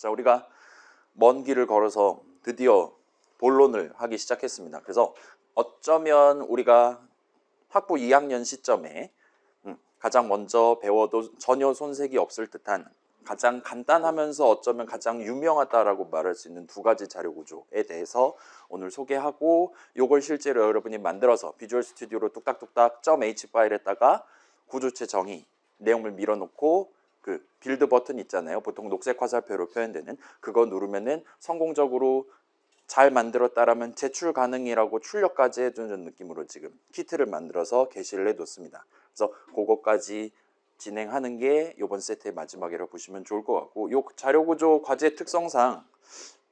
자, 우리가 먼 길을 걸어서 드디어 본론을 하기 시작했습니다. 그래서 어쩌면 우리가 학부 2학년 시점에 가장 먼저 배워도 전혀 손색이 없을 듯한 가장 간단하면서 어쩌면 가장 유명하다라고 말할 수 있는 두 가지 자료 구조에 대해서 오늘 소개하고, 요걸 실제로 여러분이 만들어서 비주얼 스튜디오로 뚝딱뚝딱 .h 파일에다가 구조체 정의 내용을 밀어놓고 그 빌드 버튼 있잖아요. 보통 녹색 화살표로 표현되는 그거 누르면은 성공적으로 잘 만들었다라면 제출 가능이라고 출력까지 해주는 느낌으로 지금 키트를 만들어서 게시를 해뒀습니다. 그래서 그거까지 진행하는 게 이번 세트의 마지막이라고 보시면 좋을 것 같고, 요 자료구조 과제 특성상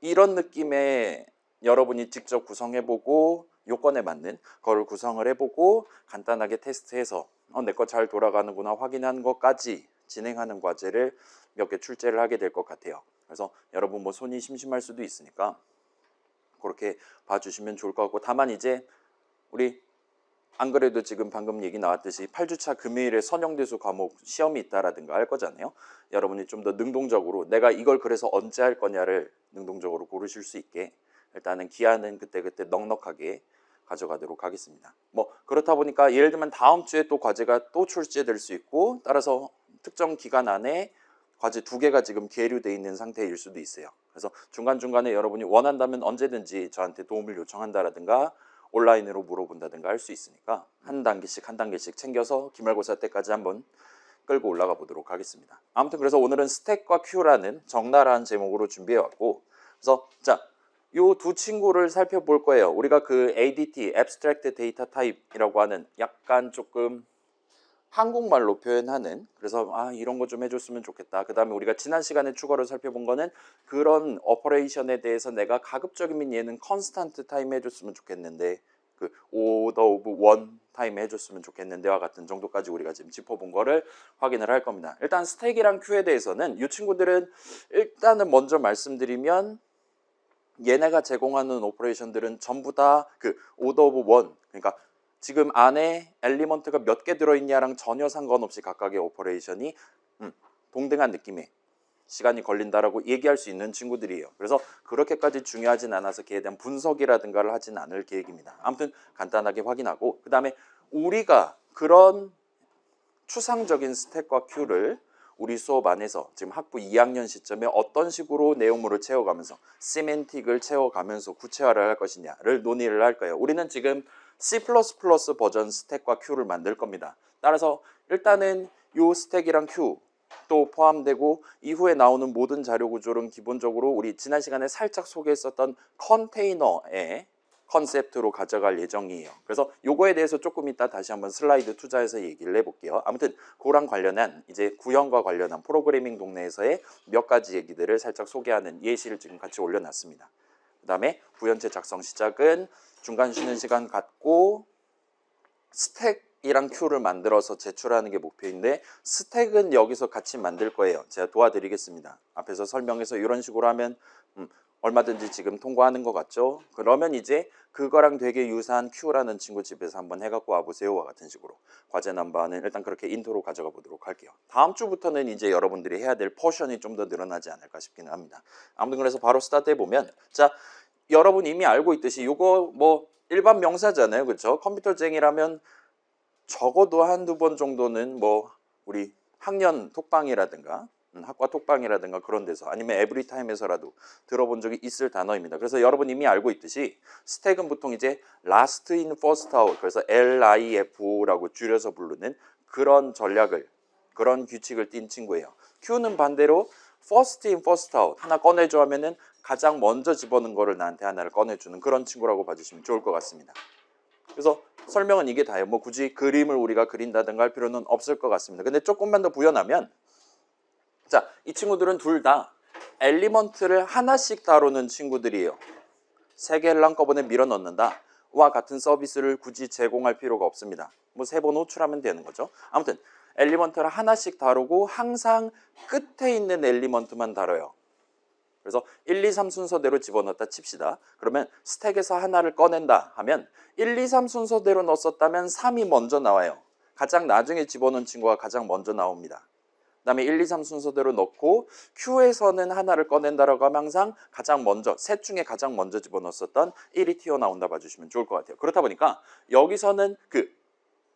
이런 느낌의 여러분이 직접 구성해보고 요건에 맞는 거를 구성을 해보고 간단하게 테스트해서 내 거 잘 돌아가는구나 확인하는 것까지 진행하는 과제를 몇 개 출제를 하게 될 것 같아요. 그래서 여러분 뭐 손이 심심할 수도 있으니까 그렇게 봐주시면 좋을 것 같고, 다만 이제 우리 안 그래도 지금 방금 얘기 나왔듯이 8주차 금요일에 선형대수 과목 시험이 있다라든가 할 거잖아요. 여러분이 좀 더 능동적으로 내가 이걸 그래서 언제 할 거냐를 능동적으로 고르실 수 있게 일단은 기한은 그때그때 넉넉하게 가져가도록 하겠습니다. 뭐 그렇다 보니까 예를 들면 다음 주에 또 과제가 또 출제될 수 있고, 따라서 특정 기간 안에 과제 2개가 지금 계류되어 있는 상태일 수도 있어요. 그래서 중간중간에 여러분이 원한다면 언제든지 저한테 도움을 요청한다라든가 온라인으로 물어본다든가 할 수 있으니까 한 단계씩 챙겨서 기말고사 때까지 한번 끌고 올라가 보도록 하겠습니다. 아무튼 그래서 오늘은 스택과 큐라는 적나라한 제목으로 준비해 왔고, 그래서 자, 요 두 친구를 살펴볼 거예요. 우리가 그 ADT, Abstract Data Type이라고 하는 약간 조금 한국말로 표현하는, 그래서 이런 거 좀 해줬으면 좋겠다. 그 다음에 우리가 지난 시간에 추가로 살펴본 거는 그런 오퍼레이션에 대해서 내가 가급적이면 얘는 컨스탄트 타임 해줬으면 좋겠는데 그 오더 오브 원 타임 해줬으면 좋겠는데와 같은 정도까지 우리가 지금 짚어본 거를 확인을 할 겁니다. 일단 스택이랑 큐에 대해서는 이 친구들은 일단은 먼저 말씀드리면 얘네가 제공하는 오퍼레이션들은 전부 다 그 오더 오브 원, 그러니까 지금 안에 엘리먼트가 몇 개 들어있냐랑 전혀 상관없이 각각의 오퍼레이션이 동등한 느낌의 시간이 걸린다라고 얘기할 수 있는 친구들이에요. 그래서 그렇게까지 중요하진 않아서 걔에 대한 분석이라든가를 하진 않을 계획입니다. 아무튼 간단하게 확인하고, 그 다음에 우리가 그런 추상적인 스택과 큐를 우리 수업 안에서 지금 학부 2학년 시점에 어떤 식으로 내용물을 채워가면서 시멘틱을 채워가면서 구체화를 할 것이냐를 논의를 할 거예요. 우리는 지금 C++ 버전 스택과 큐를 만들 겁니다. 따라서 일단은 요 스택이랑 큐 또 포함되고 이후에 나오는 모든 자료 구조는 기본적으로 우리 지난 시간에 살짝 소개했었던 컨테이너의 컨셉트로 가져갈 예정이에요. 그래서 요거에 대해서 조금 이따 다시 한번 슬라이드 투자해서 얘기를 해볼게요. 아무튼 그랑 관련한 이제 구형과 관련한 프로그래밍 동네에서의 몇 가지 얘기들을 살짝 소개하는 예시를 지금 같이 올려놨습니다. 그 다음에 부연체 작성 시작은 중간 쉬는 시간 갖고 스택이랑 큐를 만들어서 제출하는 게 목표인데, 스택은 여기서 같이 만들 거예요. 제가 도와드리겠습니다. 앞에서 설명해서 이런 식으로 하면 얼마든지 지금 통과하는 것 같죠? 그러면 이제 그거랑 되게 유사한 큐라는 친구 집에서 한번 해갖고 와보세요와 같은 식으로 과제 넘버는 일단 그렇게 인트로 가져가 보도록 할게요. 다음 주부터는 이제 여러분들이 해야 될 포션이 좀 더 늘어나지 않을까 싶기는 합니다. 아무튼 그래서 바로 스타트 해보면, 자, 여러분 이미 알고 있듯이 이거 뭐 일반 명사잖아요. 그렇죠? 컴퓨터쟁이라면 적어도 한두 번 정도는 뭐 우리 학년 톡방이라든가 학과 톡방이라든가 그런 데서 아니면 에브리타임에서라도 들어본 적이 있을 단어입니다. 그래서 여러분 이미 알고 있듯이 스택은 보통 이제 last in first out, 그래서 LIFO라고 줄여서 부르는 그런 전략을, 그런 규칙을 띈 친구예요. Q는 반대로 first in first out, 하나 꺼내줘 하면은 가장 먼저 집어넣은 거를 나한테 하나를 꺼내주는 그런 친구라고 봐주시면 좋을 것 같습니다. 그래서 설명은 이게 다예요. 뭐 굳이 그림을 우리가 그린다든가 할 필요는 없을 것 같습니다. 근데 조금만 더 부연하면, 자, 이 친구들은 둘 다 엘리먼트를 하나씩 다루는 친구들이에요. 3개를 한꺼번에 밀어 넣는다 와 같은 서비스를 굳이 제공할 필요가 없습니다. 뭐 3번 호출하면 되는 거죠. 아무튼 엘리먼트를 하나씩 다루고 항상 끝에 있는 엘리먼트만 다뤄요. 그래서 1, 2, 3 순서대로 집어넣었다 칩시다. 그러면 스택에서 하나를 꺼낸다 하면 1, 2, 3 순서대로 넣었었다면 3이 먼저 나와요. 가장 나중에 집어넣은 친구가 가장 먼저 나옵니다. 그다음에 1, 2, 3 순서대로 넣고 Q에서는 하나를 꺼낸다라고 하면 항상 가장 먼저 셋 중에 가장 먼저 집어넣었었던 1이 튀어나온다 봐주시면 좋을 것 같아요. 그렇다 보니까 여기서는 그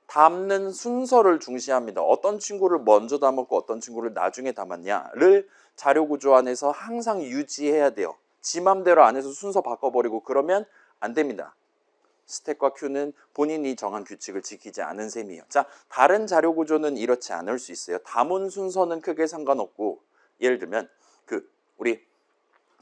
담는 순서를 중시합니다. 어떤 친구를 먼저 담았고 어떤 친구를 나중에 담았냐를 자료 구조 안에서 항상 유지해야 돼요. 지 맘대로 안에서 순서 바꿔버리고 그러면 안 됩니다. 스택과 큐는 본인이 정한 규칙을 지키지 않은 셈이에요. 자, 다른 자료 구조는 이렇지 않을 수 있어요. 담은 순서는 크게 상관없고, 예를 들면 우리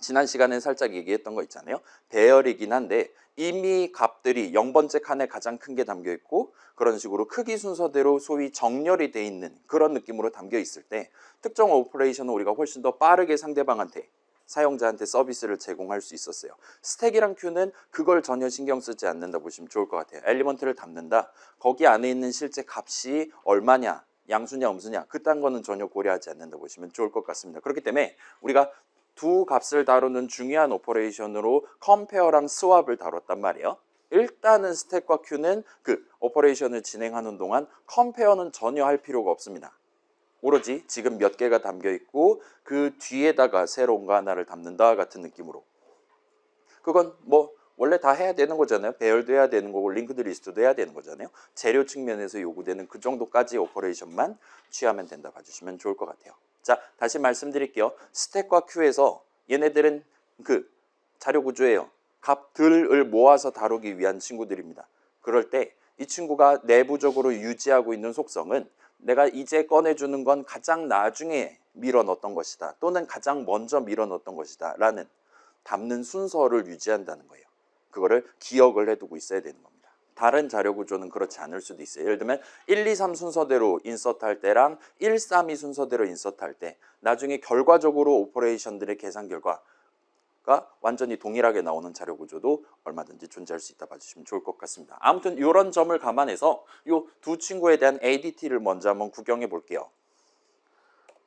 지난 시간에 살짝 얘기했던 거 있잖아요. 배열이긴 한데 이미 값들이 0번째 칸에 가장 큰 게 담겨 있고 그런 식으로 크기 순서대로 소위 정렬이 돼 있는 그런 느낌으로 담겨 있을 때 특정 오퍼레이션은 우리가 훨씬 더 빠르게 상대방한테 사용자한테 서비스를 제공할 수 있었어요. 스택이랑 큐는 그걸 전혀 신경 쓰지 않는다 보시면 좋을 것 같아요. 엘리먼트를 담는다. 거기 안에 있는 실제 값이 얼마냐, 양수냐, 음수냐 그딴 거는 전혀 고려하지 않는다 보시면 좋을 것 같습니다. 그렇기 때문에 우리가 두 값을 다루는 중요한 오퍼레이션으로 컴페어랑 스왑을 다뤘단 말이에요. 일단은 스택과 큐는 그 오퍼레이션을 진행하는 동안 컴페어는 전혀 할 필요가 없습니다. 오로지 지금 몇 개가 담겨 있고 그 뒤에다가 새로운 거 하나를 담는다 같은 느낌으로. 그건 뭐 원래 다 해야 되는 거잖아요. 배열도 해야 되는 거고 링크드 리스트도 해야 되는 거잖아요. 재료 측면에서 요구되는 그 정도까지 오퍼레이션만 취하면 된다 봐주시면 좋을 것 같아요. 자, 다시 말씀드릴게요. 스택과 큐에서 얘네들은 그 자료 구조예요. 값들을 모아서 다루기 위한 친구들입니다. 그럴 때 이 친구가 내부적으로 유지하고 있는 속성은 내가 이제 꺼내주는 건 가장 나중에 밀어 넣었던 것이다. 또는 가장 먼저 밀어 넣었던 것이다. 라는 담는 순서를 유지한다는 거예요. 그거를 기억을 해두고 있어야 되는 겁니다. 다른 자료 구조는 그렇지 않을 수도 있어요. 예를 들면 1, 2, 3 순서대로 인서트 할 때랑 1, 3, 2 순서대로 인서트 할 때 나중에 결과적으로 오퍼레이션들의 계산 결과가 완전히 동일하게 나오는 자료 구조도 얼마든지 존재할 수 있다 봐주시면 좋을 것 같습니다. 아무튼 이런 점을 감안해서 이 두 친구에 대한 ADT를 먼저 한번 구경해 볼게요.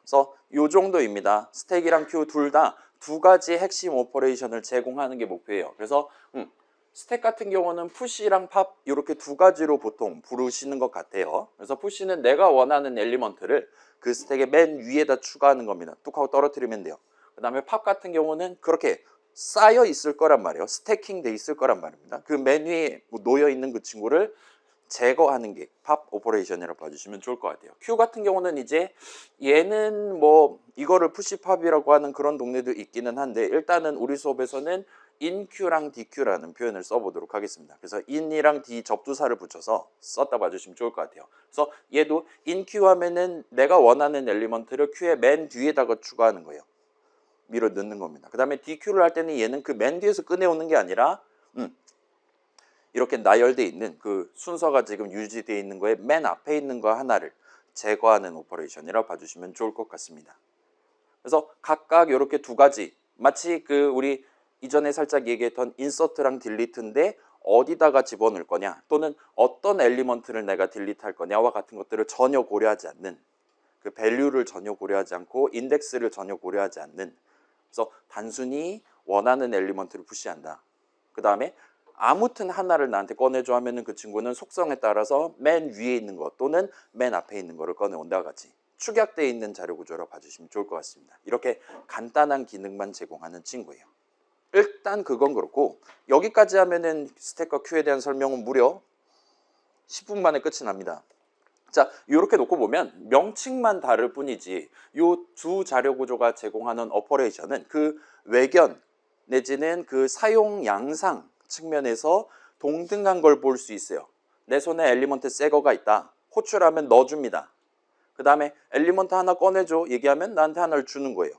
그래서 이 정도입니다. 스택이랑 큐 둘 다 두 가지 핵심 오퍼레이션을 제공하는 게 목표예요. 그래서 스택 같은 경우는 푸시랑 팝 이렇게 두 가지로 보통 부르시는 것 같아요. 그래서 푸시는 내가 원하는 엘리먼트를 그 스택의 맨 위에다 추가하는 겁니다. 뚝 하고 떨어뜨리면 돼요. 그 다음에 팝 같은 경우는 그렇게 쌓여 있을 거란 말이에요. 스태킹 돼 있을 거란 말입니다. 그 맨 위에 놓여 있는 그 친구를 제거하는 게 팝 오퍼레이션이라고 봐주시면 좋을 것 같아요. Q 같은 경우는 이제 얘는 뭐 이거를 푸시팝이라고 하는 그런 동네도 있기는 한데 일단은 우리 수업에서는 inQ랑 dQ라는 표현을 써보도록 하겠습니다. 그래서 in이랑 d 접두사를 붙여서 썼다 봐주시면 좋을 것 같아요. 그래서 얘도 inQ 하면은 내가 원하는 엘리먼트를 Q의 맨 뒤에다가 추가하는 거예요. 밀어 넣는 겁니다. 그 다음에 dQ를 할 때는 얘는 그 맨 뒤에서 꺼내오는 게 아니라 이렇게 나열되어 있는 그 순서가 지금 유지되어 있는 거에 맨 앞에 있는 거 하나를 제거하는 오퍼레이션이라고 봐주시면 좋을 것 같습니다. 그래서 각각 이렇게 두 가지 마치 그 우리 이전에 살짝 얘기했던 인서트랑 딜리트인데 어디다가 집어넣을 거냐 또는 어떤 엘리먼트를 내가 딜리트 할 거냐와 같은 것들을 전혀 고려하지 않는 그 밸류를 전혀 고려하지 않고 인덱스를 전혀 고려하지 않는 그래서 단순히 원하는 엘리먼트를 푸시한다. 그 다음에 아무튼 하나를 나한테 꺼내줘 하면은 그 친구는 속성에 따라서 맨 위에 있는 것 또는 맨 앞에 있는 거를 꺼내온다와 같이 축약되어 있는 자료 구조라고 봐주시면 좋을 것 같습니다. 이렇게 간단한 기능만 제공하는 친구예요. 일단 그건 그렇고 여기까지 하면은 스택과 큐에 대한 설명은 무려 10분 만에 끝이 납니다. 자, 이렇게 놓고 보면 명칭만 다를 뿐이지 이 두 자료 구조가 제공하는 오퍼레이션은 그 외견 내지는 그 사용 양상 측면에서 동등한 걸 볼 수 있어요. 내 손에 엘리먼트 새 거가 있다. 호출하면 넣어줍니다. 그 다음에 엘리먼트 하나 꺼내줘 얘기하면 나한테 하나를 주는 거예요.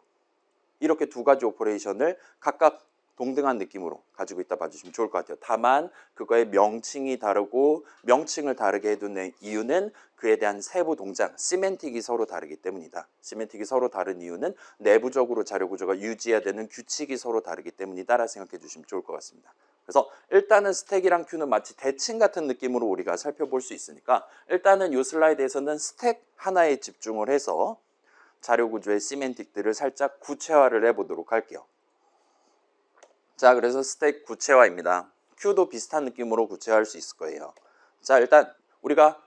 이렇게 두 가지 오퍼레이션을 각각 동등한 느낌으로 가지고 있다 봐주시면 좋을 것 같아요. 다만 그거의 명칭이 다르고 명칭을 다르게 해둔 이유는 그에 대한 세부 동작, 시멘틱이 서로 다르기 때문이다. 시멘틱이 서로 다른 이유는 내부적으로 자료 구조가 유지해야 되는 규칙이 서로 다르기 때문이다라 생각해 주시면 좋을 것 같습니다. 그래서 일단은 스택이랑 큐는 마치 대칭 같은 느낌으로 우리가 살펴볼 수 있으니까 일단은 이 슬라이드에서는 스택 하나에 집중을 해서 자료 구조의 시멘틱들을 살짝 구체화를 해보도록 할게요. 자, 그래서 스택 구체화입니다. Q도 비슷한 느낌으로 구체화할 수 있을 거예요. 자, 일단 우리가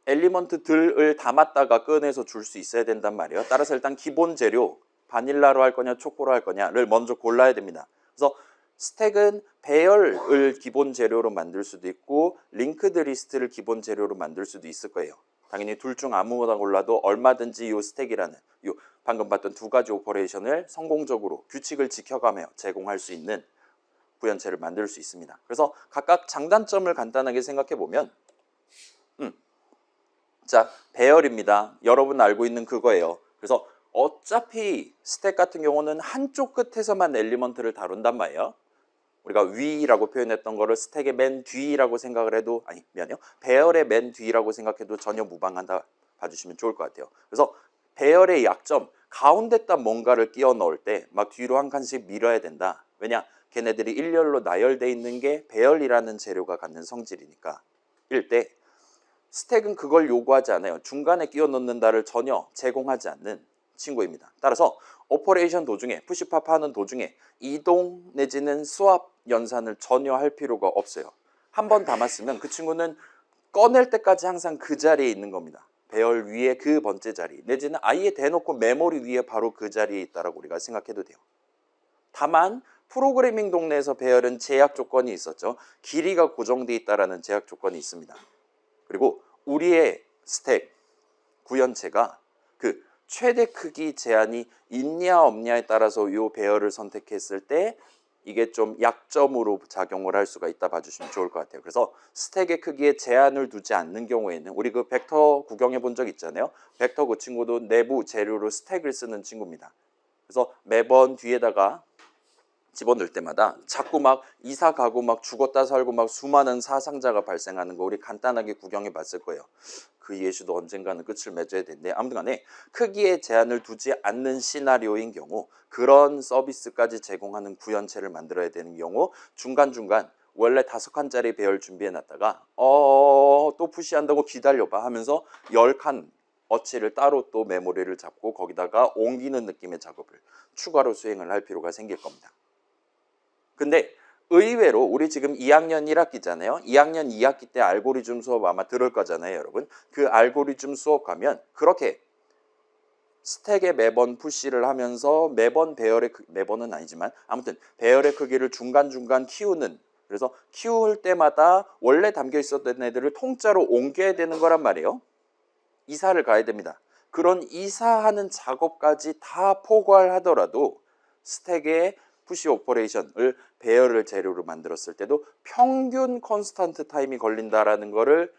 엘리먼트들을 담았다가 꺼내서 줄 수 있어야 된단 말이에요. 따라서 일단 기본 재료 바닐라로 할 거냐 초코로 할 거냐를 먼저 골라야 됩니다. 그래서 스택은 배열을 기본 재료로 만들 수도 있고 링크드 리스트를 기본 재료로 만들 수도 있을 거예요. 당연히 둘 중 아무거나 골라도 얼마든지 이 스택이라는 요 방금 봤던 두 가지 오퍼레이션을 성공적으로 규칙을 지켜가며 제공할 수 있는 구현체를 만들 수 있습니다. 그래서 각각 장단점을 간단하게 생각해 보면 자, 배열입니다. 여러분 알고 있는 그거예요. 그래서 어차피 스택 같은 경우는 한쪽 끝에서만 엘리먼트를 다룬단 말이에요. 우리가 위라고 표현했던 거를 스택의 맨 뒤라고 생각을 해도 미안해요. 배열의 맨 뒤라고 생각해도 전혀 무방한다 봐주시면 좋을 것 같아요. 그래서 배열의 약점, 가운데다 뭔가를 끼워 넣을 때 막 뒤로 한 칸씩 밀어야 된다. 왜냐? 걔네들이 일렬로 나열돼 있는 게 배열이라는 재료가 갖는 성질이니까. 일 때 스택은 그걸 요구하지 않아요. 중간에 끼워 넣는다를 전혀 제공하지 않는 친구입니다. 따라서 오퍼레이션 도중에 푸시팝 하는 도중에 이동 내지는 스왑 연산을 전혀 할 필요가 없어요. 한 번 담았으면 그 친구는 꺼낼 때까지 항상 그 자리에 있는 겁니다. 배열 위에 그 번째 자리 내지는 아예 대놓고 메모리 위에 바로 그 자리에 있다라고 우리가 생각해도 돼요. 다만 프로그래밍 동네에서 배열은 제약 조건이 있었죠. 길이가 고정되어 있다라는 제약 조건이 있습니다. 그리고 우리의 스택 구현체가 그 최대 크기 제한이 있냐 없냐에 따라서 이 배열을 선택했을 때 이게 좀 약점으로 작용을 할 수가 있다 봐주시면 좋을 것 같아요. 그래서 스택의 크기에 제한을 두지 않는 경우에는 우리 그 벡터 구경해 본 적 있잖아요. 벡터 그 친구도 내부 재료로 스택을 쓰는 친구입니다. 그래서 매번 뒤에다가 집어넣을 때마다 자꾸 막 이사 가고 막 죽었다 살고 막 수많은 사상자가 발생하는 거 우리 간단하게 구경해 봤을 거예요. 그 예시도 언젠가는 끝을 맺어야 되는데 아무튼 간에 크기에 제한을 두지 않는 시나리오인 경우 그런 서비스까지 제공하는 구현체를 만들어야 되는 경우 중간중간 원래 5칸짜리 배열 준비해 놨다가 또 푸시한다고 기다려봐 하면서 10칸 어치를 따로 또 메모리를 잡고 거기다가 옮기는 느낌의 작업을 추가로 수행을 할 필요가 생길 겁니다. 근데 의외로 우리 지금 2학년 1학기잖아요. 2학년 2학기 때 알고리즘 수업 아마 들을 거잖아요, 여러분. 그 알고리즘 수업 가면 그렇게 스택에 매번 푸시를 하면서 매번 매번은 아니지만 아무튼 배열의 크기를 중간중간 키우는 그래서 키울 때마다 원래 담겨 있었던 애들을 통짜로 옮겨야 되는 거란 말이에요. 이사를 가야 됩니다. 그런 이사하는 작업까지 다 포괄하더라도 스택의 푸시 오퍼레이션을 배열을 재료로 만들었을 때도 평균 컨스턴트 타임이 걸린다라는 거를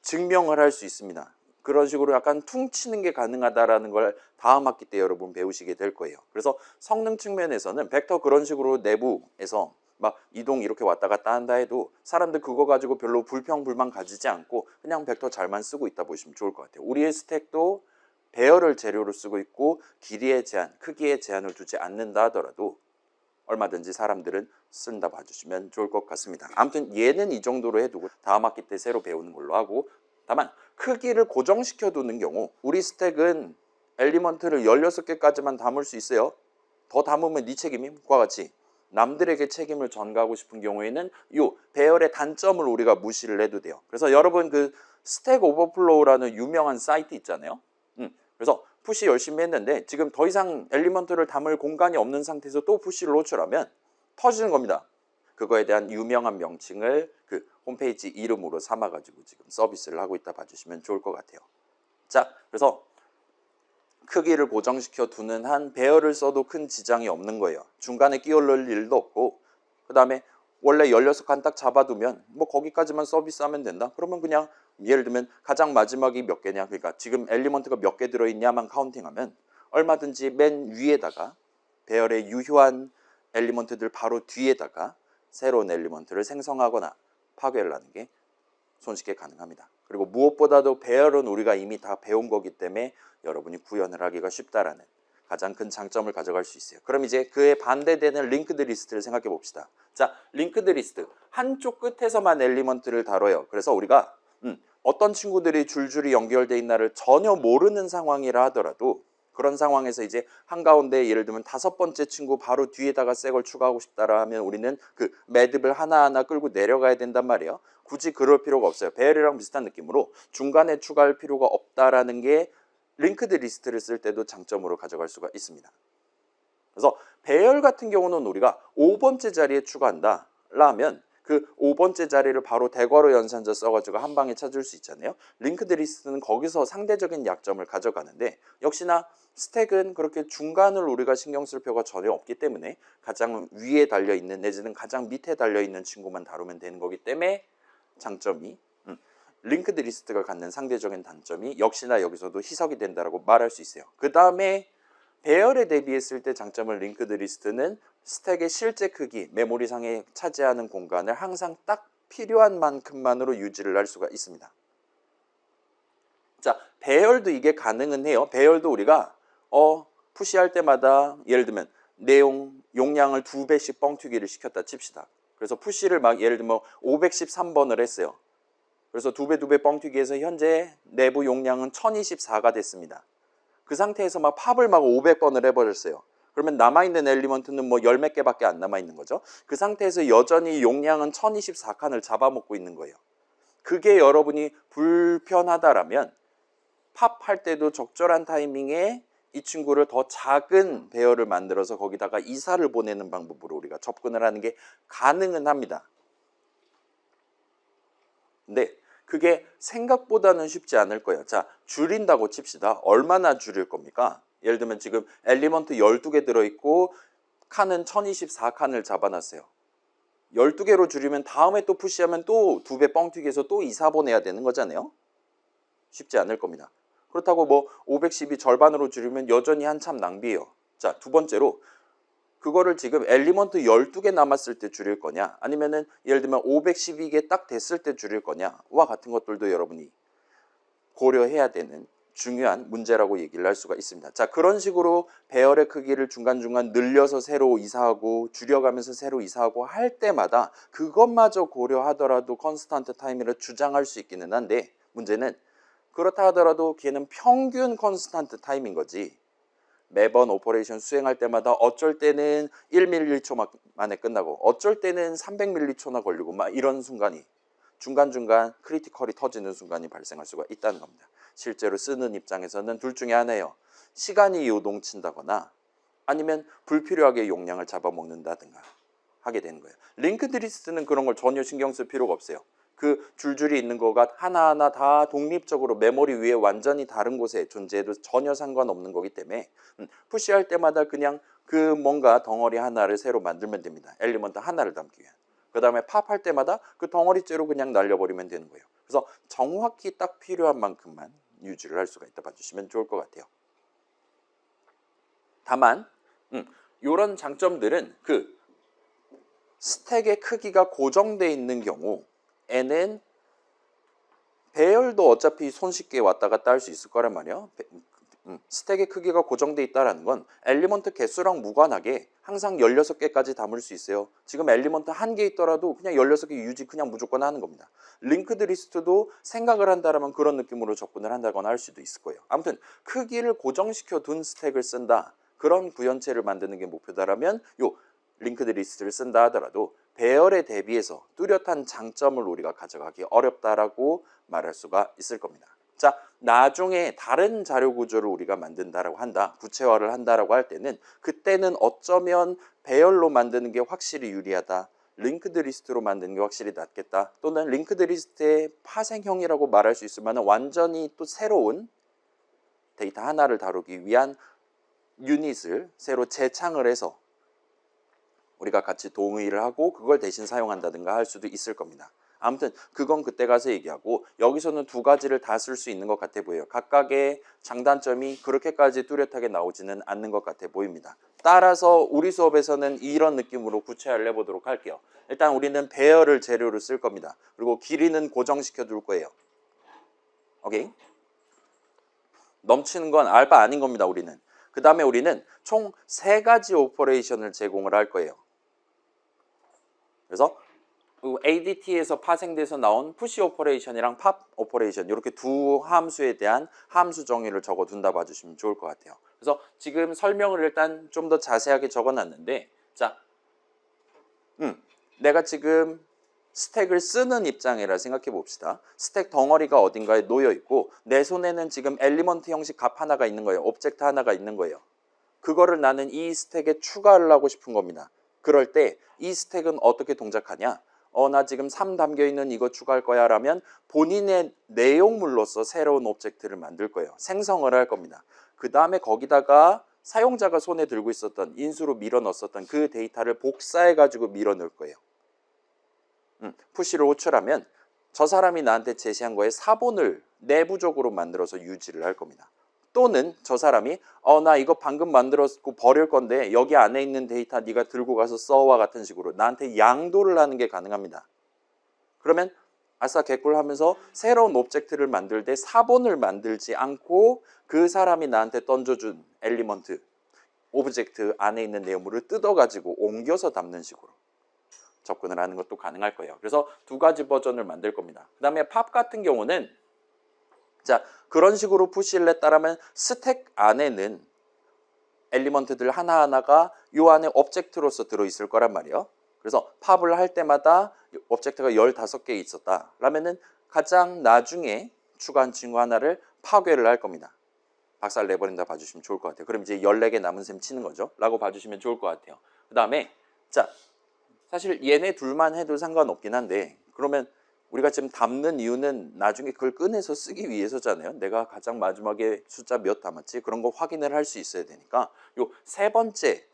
증명을 할 수 있습니다. 그런 식으로 약간 퉁치는 게 가능하다라는 걸 다음 학기 때 여러분 배우시게 될 거예요. 그래서 성능 측면에서는 벡터 그런 식으로 내부에서 막 이동 이렇게 왔다 갔다 한다 해도 사람들 그거 가지고 별로 불평불만 가지지 않고 그냥 벡터 잘만 쓰고 있다 보시면 좋을 것 같아요. 우리의 스택도 배열을 재료로 쓰고 있고 길이의 제한, 크기의 제한을 두지 않는다 하더라도 얼마든지 사람들은 쓴다 봐주시면 좋을 것 같습니다. 아무튼 얘는 이 정도로 해두고 다음 학기 때 새로 배우는 걸로 하고 다만 크기를 고정시켜 두는 경우 우리 스택은 엘리먼트를 16개까지만 담을 수 있어요. 더 담으면 네 책임임과 같이 남들에게 책임을 전가하고 싶은 경우에는 이 배열의 단점을 우리가 무시를 해도 돼요. 그래서 여러분 그 스택 오버플로우라는 유명한 사이트 있잖아요. 그래서 푸시 열심히 했는데 지금 더 이상 엘리먼트를 담을 공간이 없는 상태에서 또 푸시를 노출하면 터지는 겁니다. 그거에 대한 유명한 명칭을 그 홈페이지 이름으로 삼아가지고 지금 서비스를 하고 있다 봐주시면 좋을 것 같아요. 자, 그래서 크기를 고정시켜 두는 한 배열을 써도 큰 지장이 없는 거예요. 중간에 끼워 넣을 일도 없고 그 다음에 원래 16칸 딱 잡아두면 뭐 거기까지만 서비스하면 된다. 그러면 그냥 예를 들면 가장 마지막이 몇 개냐 그러니까 지금 엘리먼트가 몇 개 들어있냐만 카운팅하면 얼마든지 맨 위에다가 배열의 유효한 엘리먼트들 바로 뒤에다가 새로운 엘리먼트를 생성하거나 파괴를 하는 게 손쉽게 가능합니다. 그리고 무엇보다도 배열은 우리가 이미 다 배운 거기 때문에 여러분이 구현을 하기가 쉽다라는 가장 큰 장점을 가져갈 수 있어요. 그럼 이제 그에 반대되는 링크드 리스트를 생각해 봅시다. 자, 링크드 리스트 한쪽 끝에서만 엘리먼트를 다뤄요. 그래서 우리가 어떤 친구들이 줄줄이 연결되어 있나를 전혀 모르는 상황이라 하더라도 그런 상황에서 이제 한가운데 예를 들면 5번째 친구 바로 뒤에다가 새 걸 추가하고 싶다라 하면 우리는 그 매듭을 하나하나 끌고 내려가야 된단 말이에요. 굳이 그럴 필요가 없어요. 배열이랑 비슷한 느낌으로 중간에 추가할 필요가 없다라는 게 링크드 리스트를 쓸 때도 장점으로 가져갈 수가 있습니다. 그래서 배열 같은 경우는 우리가 5번째 자리에 추가한다 라면 그 5번째 자리를 바로 대괄호 연산자 써가지고 한 방에 찾을 수 있잖아요. 링크드 리스트는 거기서 상대적인 약점을 가져가는데 역시나 스택은 그렇게 중간을 우리가 신경 쓸 필요가 전혀 없기 때문에 가장 위에 달려있는 내지는 가장 밑에 달려있는 친구만 다루면 되는 거기 때문에 장점이 링크드 리스트가 갖는 상대적인 단점이 역시나 여기서도 희석이 된다고 말할 수 있어요. 그 다음에 배열에 대비했을 때 장점을 링크드 리스트는 스택의 실제 크기, 메모리상에 차지하는 공간을 항상 딱 필요한 만큼만으로 유지를 할 수가 있습니다. 자, 배열도 이게 가능은 해요. 배열도 우리가 푸시할 때마다 예를 들면 내용, 용량을 2배씩 뻥튀기를 시켰다 칩시다. 그래서 푸시를 막 예를 들면 513번을 했어요. 그래서 2배 뻥튀기해서 현재 내부 용량은 1024가 됐습니다. 그 상태에서 막 팝을 막 500번을 해버렸어요. 그러면 남아있는 엘리먼트는 뭐 10몇 개밖에 안 남아있는 거죠. 그 상태에서 여전히 용량은 1024칸을 잡아먹고 있는 거예요. 그게 여러분이 불편하다라면 팝할 때도 적절한 타이밍에 이 친구를 더 작은 배열을 만들어서 거기다가 이사를 보내는 방법으로 우리가 접근을 하는 게 가능은 합니다. 근데 그게 생각보다는 쉽지 않을 거예요. 자, 줄인다고 칩시다. 얼마나 줄일 겁니까? 예를 들면 지금 엘리먼트 12개 들어있고 칸은 1024칸을 잡아놨어요. 12개로 줄이면 다음에 또 푸시하면 또 2배 뻥튀기해서 또 이사 보내야 되는 거잖아요. 쉽지 않을 겁니다. 그렇다고 뭐 512 절반으로 줄이면 여전히 한참 낭비예요. 자, 두 번째로 그거를 지금 엘리먼트 12개 남았을 때 줄일 거냐 아니면은 예를 들면 512개 딱 됐을 때 줄일 거냐와 같은 것들도 여러분이 고려해야 되는 중요한 문제라고 얘기를 할 수가 있습니다. 자, 그런 식으로 배열의 크기를 중간중간 늘려서 새로 이사하고 줄여가면서 새로 이사하고 할 때마다 그것마저 고려하더라도 컨스탄트 타임이라 주장할 수 있기는 한데 문제는 그렇다 하더라도 걔는 평균 컨스탄트 타임인 거지 매번 오퍼레이션 수행할 때마다 어쩔 때는 1m초 만에 끝나고 어쩔 때는 300m초나 걸리고 막 이런 순간이 중간중간 크리티컬이 터지는 순간이 발생할 수가 있다는 겁니다. 실제로 쓰는 입장에서는 둘 중에 하나예요. 시간이 요동친다거나 아니면 불필요하게 용량을 잡아먹는다든가 하게 되는 거예요. 링크드 리스트는 그런 걸 전혀 신경 쓸 필요가 없어요. 그 줄줄이 있는 거가 하나하나 다 독립적으로 메모리 위에 완전히 다른 곳에 존재해도 전혀 상관없는 거기 때문에 푸시할 때마다 그냥 그 뭔가 덩어리 하나를 새로 만들면 됩니다. 엘리먼트 하나를 담기 위한. 그 다음에 팝할 때마다 그 덩어리째로 그냥 날려버리면 되는 거예요. 그래서 정확히 딱 필요한 만큼만 유지를 할 수가 있다 봐주시면 좋을 것 같아요. 다만 이런 장점들은 그 스택의 크기가 고정되어 있는 경우에는 배열도 어차피 손쉽게 왔다 갔다 할 수 있을 거란 말이에요. 스택의 크기가 고정되어 있다는 건 엘리먼트 개수랑 무관하게 항상 16개까지 담을 수 있어요. 지금 엘리먼트 1개 있더라도 그냥 16개 유지 그냥 무조건 하는 겁니다. 링크드 리스트도 생각을 한다면 그런 느낌으로 접근을 한다거나 할 수도 있을 거예요. 아무튼 크기를 고정시켜 둔 스택을 쓴다. 그런 구현체를 만드는 게 목표다라면 요 링크드 리스트를 쓴다 하더라도 배열에 대비해서 뚜렷한 장점을 우리가 가져가기 어렵다라고 말할 수가 있을 겁니다. 자, 나중에 다른 자료 구조를 우리가 만든다라고 한다, 구체화를 한다라고 할 때는 그때는 어쩌면 배열로 만드는 게 확실히 유리하다, 링크드 리스트로 만드는 게 확실히 낫겠다, 또는 링크드 리스트의 파생형이라고 말할 수 있을 만한 완전히 또 새로운 데이터 하나를 다루기 위한 유닛을 새로 재창을 해서 우리가 같이 동의를 하고 그걸 대신 사용한다든가 할 수도 있을 겁니다. 아무튼 그건 그때 가서 얘기하고 여기서는 두 가지를 다 쓸 수 있는 것 같아 보여요. 각각의 장단점이 그렇게까지 뚜렷하게 나오지는 않는 것 같아 보입니다. 따라서 우리 수업에서는 이런 느낌으로 구체화를 해보도록 할게요. 일단 우리는 배열을 재료로 쓸 겁니다. 그리고 길이는 고정시켜 둘 거예요. 오케이? 넘치는 건 알바 아닌 겁니다. 우리는. 그 다음에 우리는 총 3가지 오퍼레이션을 제공을 할 거예요. 그래서 ADT에서 파생돼서 나온 푸시 오퍼레이션이랑 팝 오퍼레이션 이렇게 두 함수에 대한 함수 정의를 적어 둔다 봐주시면 좋을 것 같아요. 그래서 지금 설명을 일단 좀 더 자세하게 적어 놨는데 자, 내가 지금 스택을 쓰는 입장이라 생각해 봅시다. 스택 덩어리가 어딘가에 놓여 있고 내 손에는 지금 엘리먼트 형식 값 하나가 있는 거예요. 오브젝트 하나가 있는 거예요. 그거를 나는 이 스택에 추가를 하고 싶은 겁니다. 그럴 때 이 스택은 어떻게 동작하냐? 나 지금 3 담겨 있는 이거 추가할 거야 라면 본인의 내용물로서 새로운 오브젝트를 만들 거예요. 생성을 할 겁니다. 그 다음에 거기다가 사용자가 손에 들고 있었던 인수로 밀어 넣었었던 그 데이터를 복사해 가지고 밀어 넣을 거예요. 푸시를 호출하면 저 사람이 나한테 제시한 거에 사본을 내부적으로 만들어서 유지를 할 겁니다. 또는 저 사람이 나 이거 방금 만들었고 버릴 건데 여기 안에 있는 데이터 네가 들고 가서 써와 같은 식으로 나한테 양도를 하는 게 가능합니다. 그러면 아싸 개꿀 하면서 새로운 오브젝트를 만들 때 사본을 만들지 않고 그 사람이 나한테 던져준 엘리먼트, 오브젝트 안에 있는 내용물을 뜯어가지고 옮겨서 담는 식으로 접근을 하는 것도 가능할 거예요. 그래서 두 가지 버전을 만들 겁니다. 그 다음에 팝 같은 경우는 자 그런 식으로 푸시를 했다라면 스택 안에는 엘리먼트들 하나하나가 요 안에 오브젝트로서 들어있을 거란 말이에요. 그래서 팝을 할 때마다 오브젝트가 15개 있었다 라면은 가장 나중에 추가한 친구 하나를 파괴를 할 겁니다. 박살 내버린다 봐주시면 좋을 것 같아요. 그럼 이제 14개 남은 셈 치는 거죠 라고 봐주시면 좋을 것 같아요. 그 다음에 자 사실 얘네 둘만 해도 상관없긴 한데 그러면 우리가 지금 담는 이유는 나중에 그걸 꺼내서 쓰기 위해서잖아요. 내가 가장 마지막에 숫자 몇 담았지? 그런 거 확인을 할 수 있어야 되니까 요 세 번째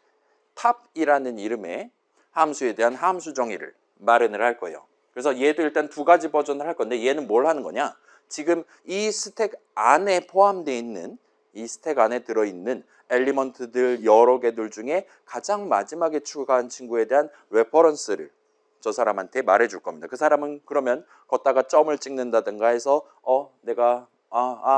탑이라는 이름의 함수에 대한 함수 정의를 마련을 할 거예요. 그래서 얘도 일단 두 가지 버전을 할 건데 얘는 뭘 하는 거냐? 지금 이 스택 안에 포함되어 있는 이 스택 안에 들어있는 엘리먼트들 여러 개들 중에 가장 마지막에 추가한 친구에 대한 레퍼런스를 저 사람한테 말해줄 겁니다. 그 사람은 그러면 걷다가 점을 찍는다든가 해서 내가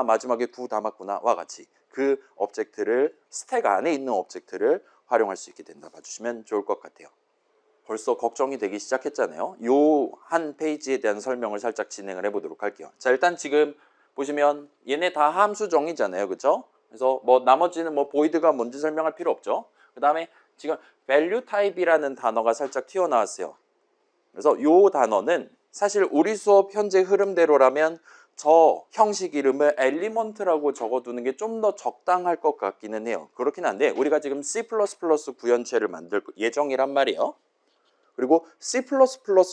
마지막에 9 담았구나 와 같이 그 오브젝트를 스택 안에 있는 오브젝트를 활용할 수 있게 된다 봐주시면 좋을 것 같아요. 벌써 걱정이 되기 시작했잖아요. 요 한 페이지에 대한 설명을 살짝 진행을 해보도록 할게요. 자 일단 지금 보시면 얘네 다 함수 정의잖아요. 그죠? 그래서 뭐 나머지는 뭐 보이드가 뭔지 설명할 필요 없죠. 그 다음에 지금 value type이라는 단어가 살짝 튀어나왔어요. 그래서 요 단어는 사실 우리 수업 현재 흐름대로라면 저 형식 이름을 엘리먼트라고 적어두는 게 좀 더 적당할 것 같기는 해요. 그렇긴 한데 우리가 지금 C++ 구현체를 만들 예정이란 말이에요. 그리고 C++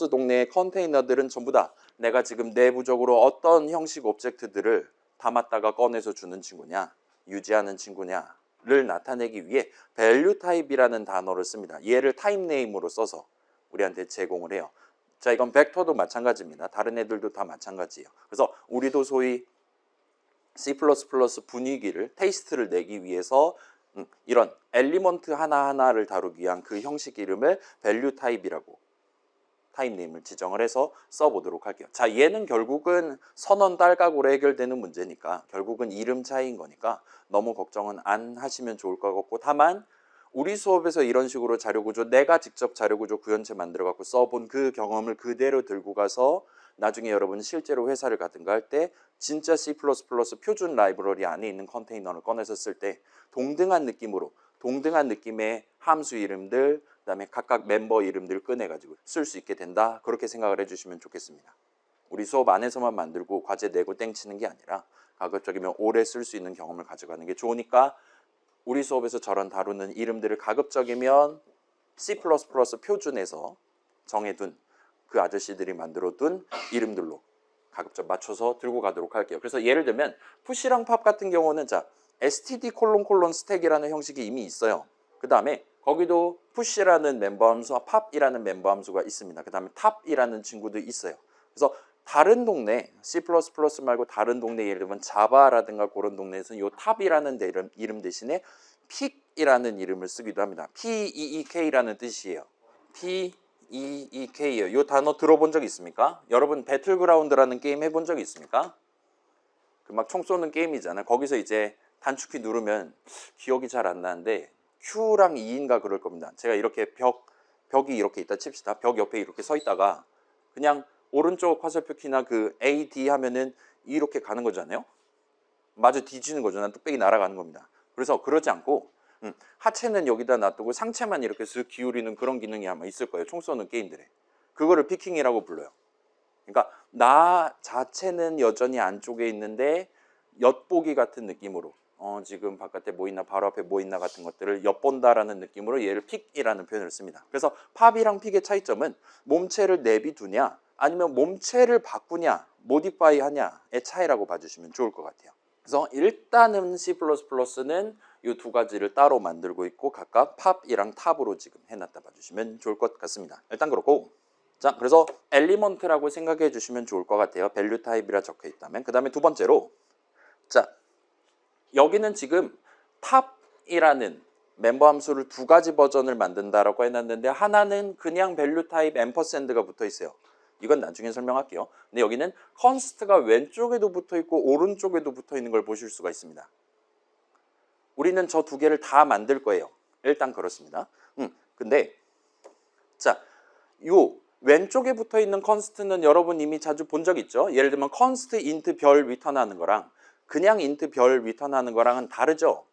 동네의 컨테이너들은 전부 다 내가 지금 내부적으로 어떤 형식 오브젝트들을 담았다가 꺼내서 주는 친구냐, 유지하는 친구냐를 나타내기 위해 value type이라는 단어를 씁니다. 얘를 타입 네임으로 써서 우리한테 제공을 해요. 자, 이건 벡터도 마찬가지입니다. 다른 애들도 다 마찬가지예요. 그래서 우리도 소위 C++ 분위기를, 테이스트를 내기 위해서 이런 엘리먼트 하나하나를 다루기 위한 그 형식 이름을 value type이라고 타입 네임을 지정을 해서 써보도록 할게요. 자, 얘는 결국은 선언 딸각으로 해결되는 문제니까 결국은 이름 차이인 거니까 너무 걱정은 안 하시면 좋을 것 같고 다만 우리 수업에서 이런 식으로 자료구조 내가 직접 자료구조 구현체 만들어 갖고 써본 그 경험을 그대로 들고 가서 나중에 여러분 실제로 회사를 가든가 할 때 진짜 C++ 표준 라이브러리 안에 있는 컨테이너를 꺼내서 쓸 때 동등한 느낌으로 동등한 느낌의 함수 이름들 그다음에 각각 멤버 이름들 꺼내가지고 쓸 수 있게 된다. 그렇게 생각을 해주시면 좋겠습니다. 우리 수업 안에서만 만들고 과제 내고 땡치는 게 아니라 가급적이면 오래 쓸 수 있는 경험을 가져가는 게 좋으니까 우리 수업에서 저런 다루는 이름들을 가급적이면 C++ 표준에서 정해둔 그 아저씨들이 만들어둔 이름들로 가급적 맞춰서 들고 가도록 할게요. 그래서 예를 들면 푸시랑 팝 같은 경우는 자 std 스택이라는 형식이 이미 있어요. 그 다음에 거기도 푸시라는 멤버 함수와 팝이라는 멤버 함수가 있습니다. 그 다음에 탑이라는 친구도 있어요. 그래서 다른 동네 C++ 말고 다른 동네 예를 들면 자바라든가 그런 동네에서는 이 탑이라는 이름 대신에 픽이라는 이름을 쓰기도 합니다. PEEK라는 뜻이에요. PEEK예요. 이 단어 들어본 적 있습니까? 여러분 배틀그라운드라는 게임 해본 적 있습니까? 그 막 총 쏘는 게임이잖아요. 거기서 이제 단축키 누르면 기억이 잘 안 나는데 Q랑 E인가 그럴 겁니다. 제가 이렇게 벽이 이렇게 있다 칩시다. 벽 옆에 이렇게 서 있다가 그냥 오른쪽 화살표 키나 그 A, D 하면은 이렇게 가는 거잖아요. 마주 뒤지는 거죠. 난 뚝배기 날아가는 겁니다. 그래서 그러지 않고 하체는 여기다 놔두고 상체만 이렇게 쓱 기울이는 그런 기능이 아마 있을 거예요. 총 쏘는 게임들에. 그거를 피킹이라고 불러요. 그러니까 나 자체는 여전히 안쪽에 있는데 엿보기 같은 느낌으로 지금 바깥에 뭐 있나 바로 앞에 뭐 있나 같은 것들을 엿본다라는 느낌으로 얘를 픽이라는 표현을 씁니다. 그래서 팝이랑 픽의 차이점은 몸체를 내비두냐 아니면 몸체를 바꾸냐 모디파이 하냐의 차이라고 봐주시면 좋을 것 같아요. 그래서 일단은 C++는 이 두 가지를 따로 만들고 있고 각각 팝이랑 탑으로 지금 해놨다 봐주시면 좋을 것 같습니다. 일단 그렇고 자, 그래서 엘리먼트라고 생각해 주시면 좋을 것 같아요. 밸류 타입이라 적혀 있다면. 그 다음에 두 번째로 자, 여기는 지금 탑이라는 멤버 함수를 두 가지 버전을 만든다라고 해놨는데 하나는 그냥 밸류 타입 앰퍼샌드가 붙어 있어요. 이건 나중에 설명할게요. 근데 여기는 컨스트가 왼쪽에도 붙어 있고 오른쪽에도 붙어 있는 걸 보실 수가 있습니다. 우리는 저 두 개를 다 만들 거예요. 일단 그렇습니다. 근데 자, 요 왼쪽에 붙어 있는 컨스트는 여러분 이미 자주 본 적 있죠? 예를 들면 컨스트 인트 별 리턴하는 거랑 그냥 인트 별 리턴하는 거랑은 다르죠?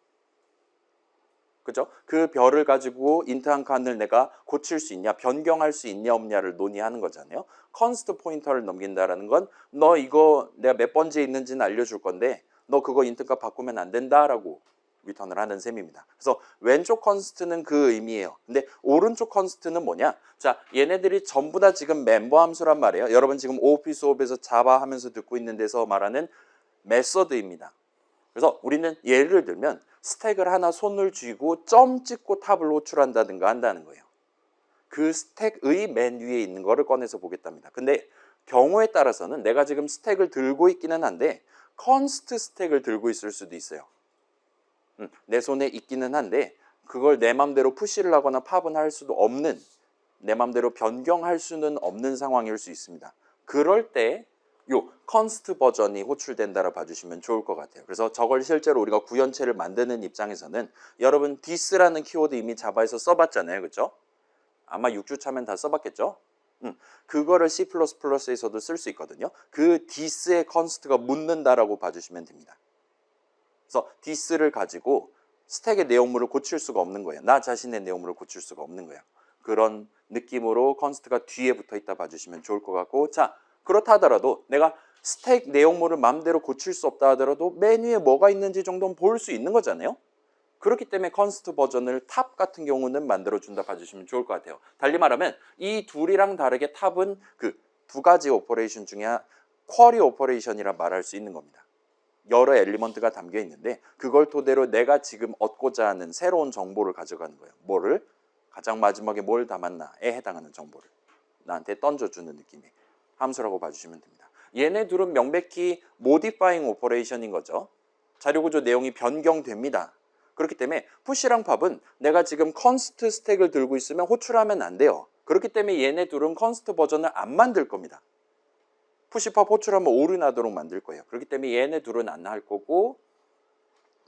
그죠? 그 별을 가지고 인트 한 칸을 내가 고칠 수 있냐, 변경할 수 있냐 없냐를 논의하는 거잖아요. 컨스트 포인터를 넘긴다라는 건 너 이거 내가 몇 번째에 있는지는 알려줄 건데 너 그거 인트 값 바꾸면 안 된다라고 리턴을 하는 셈입니다. 그래서 왼쪽 컨스트는 그 의미예요. 근데 오른쪽 컨스트는 뭐냐? 자, 얘네들이 전부 다 지금 멤버 함수란 말이에요. 여러분 지금 OOP 수업에서 자바 하면서 듣고 있는 데서 말하는 메서드입니다. 그래서 우리는 예를 들면 스택을 하나 손을 쥐고 점 찍고 탑을 호출한다든가 한다는 거예요. 그 스택의 맨 위에 있는 거를 꺼내서 보겠답니다. 근데 경우에 따라서는 내가 지금 스택을 들고 있기는 한데 컨스트 스택을 들고 있을 수도 있어요. 내 손에 있기는 한데 그걸 내 맘대로 푸시를 하거나 팝은 할 수도 없는 내 맘대로 변경할 수는 없는 상황일 수 있습니다. 그럴 때 요 컨스트 버전이 호출된다라 봐주시면 좋을 것 같아요. 그래서 저걸 실제로 우리가 구현체를 만드는 입장에서는 여러분 this라는 키워드 이미 자바에서 써봤잖아요. 그렇죠? 아마 6주 차면 다 써봤겠죠? 그거를 C++에서도 쓸 수 있거든요. 그 this의 컨스트가 묻는다라고 봐주시면 됩니다. 그래서 this를 가지고 스택의 내용물을 고칠 수가 없는 거예요. 나 자신의 내용물을 고칠 수가 없는 거예요. 그런 느낌으로 컨스트가 뒤에 붙어 있다 봐주시면 좋을 것 같고 자, 그렇다 하더라도 내가 스택 내용물을 마음대로 고칠 수 없다 하더라도 맨 위에 뭐가 있는지 정도는 볼 수 있는 거잖아요. 그렇기 때문에 컨스트 버전을 탑 같은 경우는 만들어준다 봐주시면 좋을 것 같아요. 달리 말하면 이 둘이랑 다르게 탑은 그 두 가지 오퍼레이션 중에 쿼리 오퍼레이션이라 말할 수 있는 겁니다. 여러 엘리먼트가 담겨 있는데 그걸 토대로 내가 지금 얻고자 하는 새로운 정보를 가져가는 거예요. 뭐를? 가장 마지막에 뭘 담았나에 해당하는 정보를 나한테 던져주는 느낌의 함수라고 봐주시면 됩니다. 얘네 둘은 명백히 모디파잉 오퍼레이션인 거죠. 자료구조 내용이 변경됩니다. 그렇기 때문에 푸시랑 팝은 내가 지금 컨스트 스택을 들고 있으면 호출하면 안 돼요. 그렇기 때문에 얘네 둘은 컨스트 버전을 안 만들 겁니다. 푸시팝 호출하면 오류나도록 만들 거예요. 그렇기 때문에 얘네 둘은 안 할 거고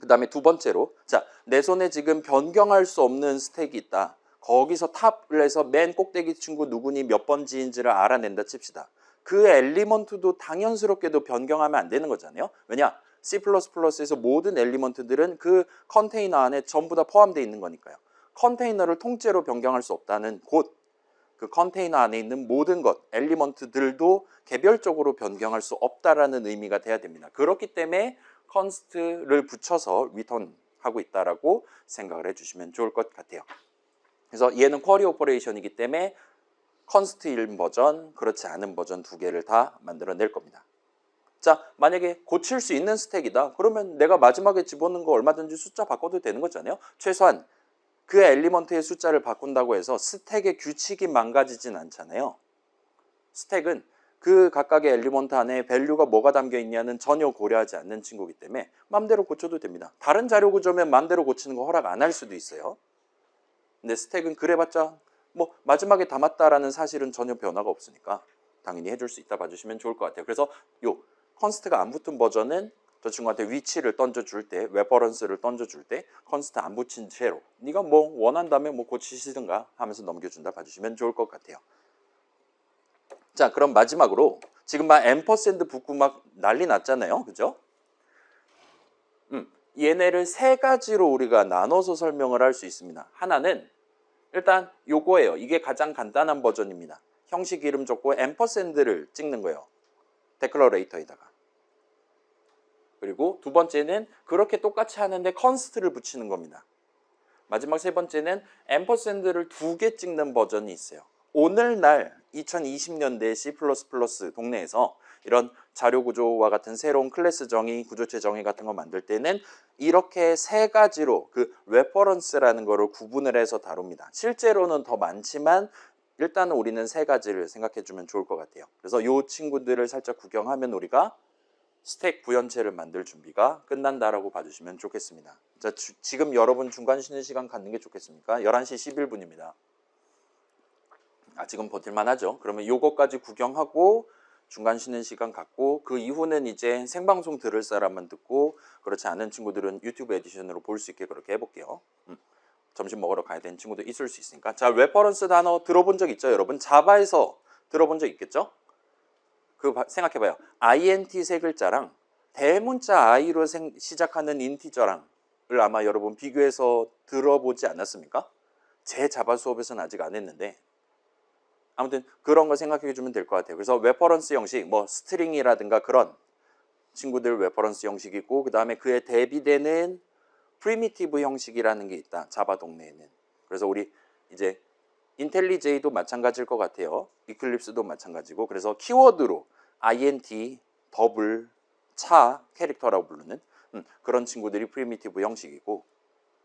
그 다음에 두 번째로 자, 내 손에 지금 변경할 수 없는 스택이 있다. 거기서 탑을 해서 맨 꼭대기 친구 누구니 몇 번지인지를 알아낸다 칩시다. 그 엘리먼트도 당연스럽게도 변경하면 안 되는 거잖아요. 왜냐? C++에서 모든 엘리먼트들은 그 컨테이너 안에 전부 다 포함되어 있는 거니까요. 컨테이너를 통째로 변경할 수 없다는 곧 그 컨테이너 안에 있는 모든 것, 엘리먼트들도 개별적으로 변경할 수 없다라는 의미가 돼야 됩니다. 그렇기 때문에 컨스트를 붙여서 리턴하고 있다라고 생각을 해주시면 좋을 것 같아요. 그래서 얘는 쿼리 오퍼레이션이기 때문에 컨스트인 버전, 그렇지 않은 버전 두 개를 다 만들어낼 겁니다. 자, 만약에 고칠 수 있는 스택이다. 그러면 내가 마지막에 집어넣은 거 얼마든지 숫자 바꿔도 되는 거잖아요. 최소한 그 엘리먼트의 숫자를 바꾼다고 해서 스택의 규칙이 망가지진 않잖아요. 스택은 그 각각의 엘리먼트 안에 밸류가 뭐가 담겨 있냐는 전혀 고려하지 않는 친구이기 때문에 맘대로 고쳐도 됩니다. 다른 자료 구조면 맘대로 고치는 거 허락 안 할 수도 있어요. 근데 스택은 그래봤자 뭐 마지막에 담았다라는 사실은 전혀 변화가 없으니까 당연히 해줄 수 있다 봐주시면 좋을 것 같아요. 그래서 요 컨스트가 안 붙은 버전은 저 친구한테 위치를 던져줄 때, 레퍼런스를 던져줄 때 컨스트 안 붙인 채로 네가 뭐 원한다면 뭐 고치시든가 하면서 넘겨준다 봐주시면 좋을 것 같아요. 자, 그럼 마지막으로 지금 막 앰퍼샌드 붙고 막 난리 났잖아요. 그죠? 얘네를 세 가지로 우리가 나눠서 설명을 할 수 있습니다. 하나는 일단 요거예요. 이게 가장 간단한 버전입니다. 형식 이름 적고 앰퍼샌드를 찍는 거예요. 데클러레이터에다가. 그리고 두 번째는 그렇게 똑같이 하는데 컨스트를 붙이는 겁니다. 마지막 세 번째는 앰퍼샌드를 두 개 찍는 버전이 있어요. 오늘날 2020년대 C++ 동네에서 이런 자료구조와 같은 새로운 클래스 정의, 구조체 정의 같은 거 만들 때는 이렇게 세 가지로 그 레퍼런스라는 거를 구분을 해서 다룹니다. 실제로는 더 많지만 일단은 우리는 세 가지를 생각해 주면 좋을 것 같아요. 그래서 이 친구들을 살짝 구경하면 우리가 스택 구현체를 만들 준비가 끝난다라고 봐주시면 좋겠습니다. 자, 지금 여러분 중간 쉬는 시간 갖는 게 좋겠습니까? 11시 11분입니다. 지금 버틸만 하죠. 그러면 요거까지 구경하고 중간 쉬는 시간 갖고 그 이후는 이제 생방송 들을 사람만 듣고 그렇지 않은 친구들은 유튜브 에디션으로 볼 수 있게 그렇게 해볼게요. 점심 먹으러 가야 되는 친구도 있을 수 있으니까. 자, 레퍼런스 단어 들어본 적 있죠, 여러분? 자바에서 들어본 적 있겠죠? 생각해봐요. int 세 글자랑 대문자 i로 시작하는 인티저랑을 아마 여러분 비교해서 들어보지 않았습니까? 제 자바 수업에서는 아직 안 했는데 아무튼 그런 거 생각해 주면 될 것 같아요. 그래서 레퍼런스 형식, 뭐 스트링이라든가 그런 친구들 레퍼런스 형식이 있고 그 다음에 그에 대비되는 프리미티브 형식이라는 게 있다. 자바 동네에는. 그래서 우리 이제 인텔리제이도 마찬가지일 것 같아요. 이클립스도 마찬가지고 그래서 키워드로 int, 더블, 차, 캐릭터라고 부르는 그런 친구들이 프리미티브 형식이고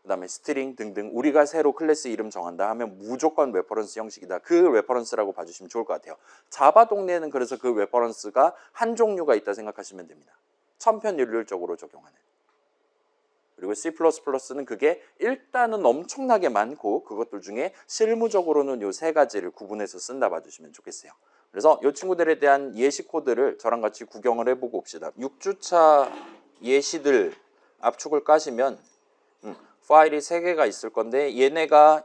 그 다음에 스트링 등등 우리가 새로 클래스 이름 정한다 하면 무조건 레퍼런스 형식이다. 그 레퍼런스라고 봐주시면 좋을 것 같아요. 자바 동네에는 그래서 그 레퍼런스가 한 종류가 있다 생각하시면 됩니다. 천편일률적으로 적용하는. 그리고 C++는 그게 일단은 엄청나게 많고 그것들 중에 실무적으로는 요 세 가지를 구분해서 쓴다 봐주시면 좋겠어요. 그래서 이 친구들에 대한 예시 코드를 저랑 같이 구경을 해보고 옵시다. 6주차 예시들 압축을 까시면 파일이 3개가 있을 건데 얘네가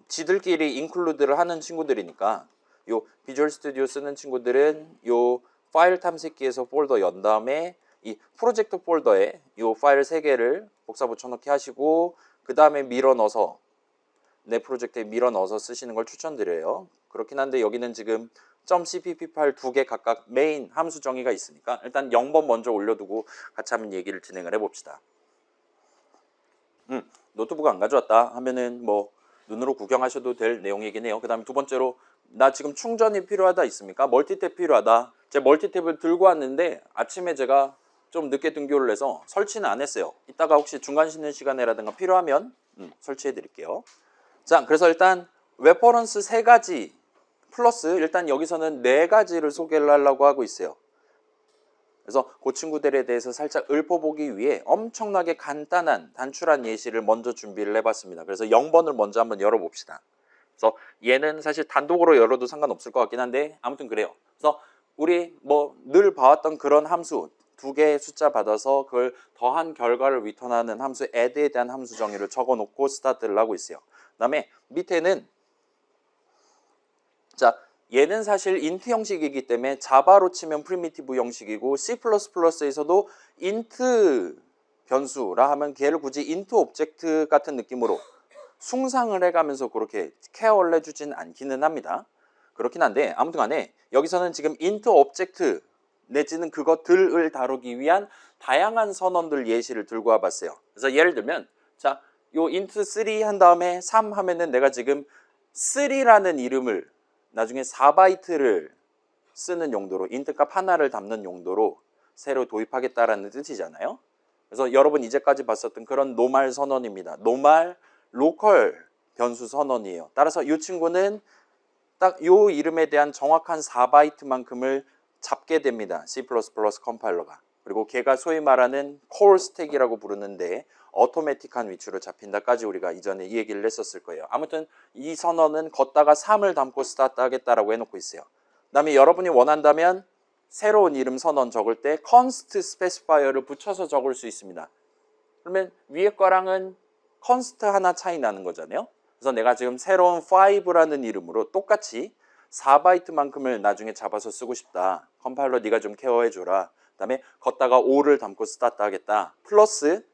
지들끼리 인클루드를 하는 친구들이니까 요 비주얼 스튜디오 쓰는 친구들은 요 파일 탐색기에서 폴더 연 다음에 이 프로젝트 폴더에 요 파일 3개를 복사 붙여넣기 하시고 그 다음에 밀어 넣어서 내 프로젝트에 밀어 넣어서 쓰시는 걸 추천드려요. 그렇긴 한데 여기는 지금 .cpp 파일 2개 각각 메인 함수 정의가 있으니까 일단 0번 먼저 올려두고 같이 한번 얘기를 진행을 해봅시다. 노트북 안 가져왔다 하면은 뭐 눈으로 구경하셔도 될 내용이긴 해요. 그 다음에 두 번째로 나 지금 충전이 필요하다 있습니까? 멀티탭 필요하다. 제가 멀티탭을 들고 왔는데 아침에 제가 좀 늦게 등교를 해서 설치는 안 했어요. 이따가 혹시 중간 쉬는 시간에라든가 필요하면 설치해 드릴게요. 자, 그래서 일단 레퍼런스 3가지 플러스 일단 여기서는 4가지를 소개를 하려고 하고 있어요. 그래서 그 친구들에 대해서 살짝 읊어보기 위해 엄청나게 간단한 단출한 예시를 먼저 준비를 해봤습니다. 그래서 0번을 먼저 한번 열어봅시다. 그래서 얘는 사실 단독으로 열어도 상관없을 것 같긴 한데 아무튼 그래요. 그래서 우리 뭐 늘 봐왔던 그런 함수 2개의 숫자 받아서 그걸 더한 결과를 리턴하는 함수 add에 대한 함수 정의를 적어놓고 스타트를 하고 있어요. 그 다음에 밑에는 자 얘는 사실 int 형식이기 때문에 자바로 치면 프리미티브 형식이고 C++에서도 int 변수라 하면 걔를 굳이 int 오브젝트 같은 느낌으로 숭상을 해가면서 그렇게 케어를 해주진 않기는 합니다. 그렇긴 한데 아무튼 간에 여기서는 지금 int 오브젝트 내지는 그것들을 다루기 위한 다양한 선언들 예시를 들고 와봤어요. 그래서 예를 들면 자, 요 int 3 한 다음에 3 하면은 내가 지금 3라는 이름을 나중에 4바이트를 쓰는 용도로 int 값 하나를 담는 용도로 새로 도입하겠다라는 뜻이잖아요. 그래서 여러분 이제까지 봤었던 그런 노말 선언입니다. 노말 로컬 변수 선언이에요. 따라서 이 친구는 딱 이 이름에 대한 정확한 4바이트만큼을 잡게 됩니다. C++ 컴파일러가. 그리고 걔가 소위 말하는 콜 스택이라고 부르는데 어토매틱한 위치로 잡힌다까지 우리가 이전에 이 얘기를 했었을 거예요. 아무튼 이 선언은 걷다가 3을 담고 스타트 하겠다라고 해놓고 있어요. 그 다음에 여러분이 원한다면 새로운 이름 선언 적을 때 const specifier를 붙여서 적을 수 있습니다. 그러면 위에 거랑은 const 하나 차이 나는 거잖아요. 그래서 내가 지금 새로운 5라는 이름으로 똑같이 4바이트만큼을 나중에 잡아서 쓰고 싶다. 컴파일러 네가 좀 케어해줘라. 그 다음에 걷다가 5를 담고 스타트 하겠다. 플러스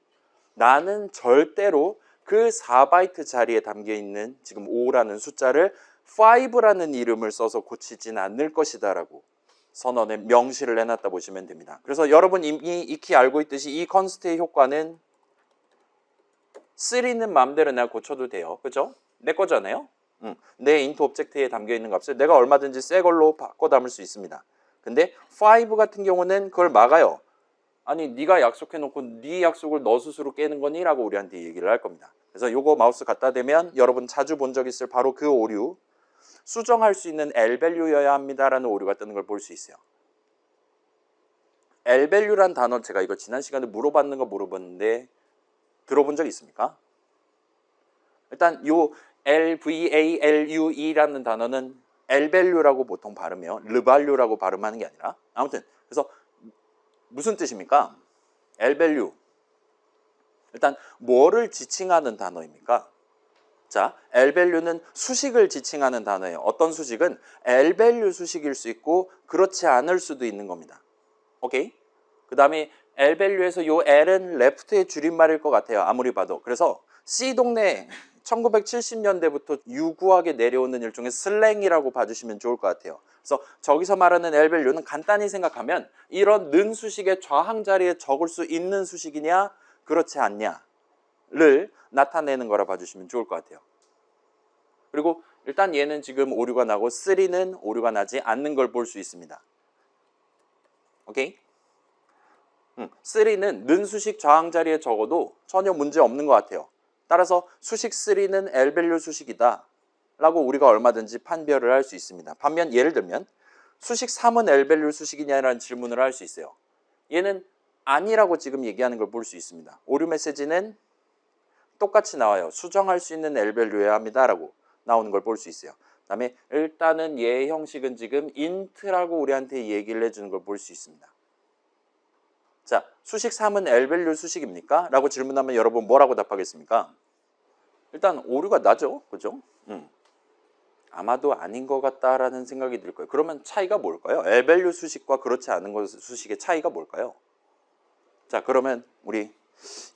나는 절대로 그 4바이트 자리에 담겨있는 지금 5라는 숫자를 5라는 이름을 써서 고치진 않을 것이다 라고 선언에 명시를 해놨다 보시면 됩니다. 그래서 여러분 이미 익히 알고 있듯이 이 컨스트의 효과는 3는 마음대로 내가 고쳐도 돼요. 그죠? 내 거잖아요. 내 인트 오브젝트에 담겨있는 값을 내가 얼마든지 새 걸로 바꿔 담을 수 있습니다. 근데 5 같은 경우는 그걸 막아요. 아니 네가 약속해놓고 네 약속을 너 스스로 깨는 거니? 라고 우리한테 얘기를 할 겁니다. 그래서 요거 마우스 갖다 대면 여러분 자주 본 적 있을 바로 그 오류, 수정할 수 있는 L밸류여야 합니다라는 오류가 뜨는 걸 볼 수 있어요. L밸류란 단어 제가 이거 지난 시간에 물어봤는 거 물어봤는데 들어본 적 있습니까? 일단 요 LVALUE라는 단어는 L밸류라고 보통 발음해요. 르밸류라고 발음하는 게 아니라. 아무튼 그래서 무슨 뜻입니까? L밸류. 일단 뭐를 지칭하는 단어입니까? 자, L밸류는 수식을 지칭하는 단어예요. 어떤 수식은 L밸류 수식일 수 있고 그렇지 않을 수도 있는 겁니다. 오케이? 그 다음에 L밸류에서 요 L은 left의 줄임말일 것 같아요. 아무리 봐도. 그래서 C동네 1970년대부터 유구하게 내려오는 일종의 슬랭이라고 봐주시면 좋을 것 같아요. 그래서 저기서 말하는 L밸류는 간단히 생각하면 이런 는 수식의 좌항 자리에 적을 수 있는 수식이냐 그렇지 않냐를 나타내는 거라 봐주시면 좋을 것 같아요. 그리고 일단 얘는 지금 오류가 나고 3는 오류가 나지 않는 걸 볼 수 있습니다. 오케이? 3는 는 수식 좌항 자리에 적어도 전혀 문제 없는 것 같아요. 따라서 수식 3는 L밸류 수식이다 라고 우리가 얼마든지 판별을 할 수 있습니다. 반면 예를 들면 수식 3은 L밸류 수식이냐라는 질문을 할 수 있어요. 얘는 아니라고 지금 얘기하는 걸 볼 수 있습니다. 오류 메시지는 똑같이 나와요. 수정할 수 있는 L밸류여야 합니다 라고 나오는 걸 볼 수 있어요. 그 다음에 일단은 얘 형식은 지금 int라고 우리한테 얘기를 해주는 걸 볼 수 있습니다. 자, 수식 3은 L밸류 수식입니까? 라고 질문하면 여러분 뭐라고 답하겠습니까? 일단 오류가 나죠. 그죠? 아마도 아닌 것 같다라는 생각이 들 거예요. 그러면 차이가 뭘까요? L밸류 수식과 그렇지 않은 것 수식의 차이가 뭘까요? 자, 그러면 우리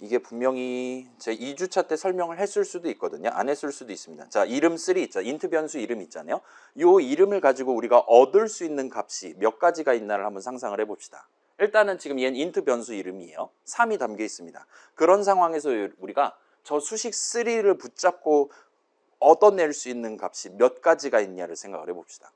이게 분명히 제 2주차 때 설명을 했을 수도 있거든요. 안 했을 수도 있습니다. 자, 이름 3 있죠. 인트 변수 이름 있잖아요. 요 이름을 가지고 우리가 얻을 수 있는 값이 몇 가지가 있나를 한번 상상을 해봅시다. 일단은 지금 얘는 인트 변수 이름이에요. 3이 담겨 있습니다. 그런 상황에서 우리가 저 수식 3를 붙잡고 얻어낼 수 있는 값이 몇 가지가 있냐를 생각을 해봅시다.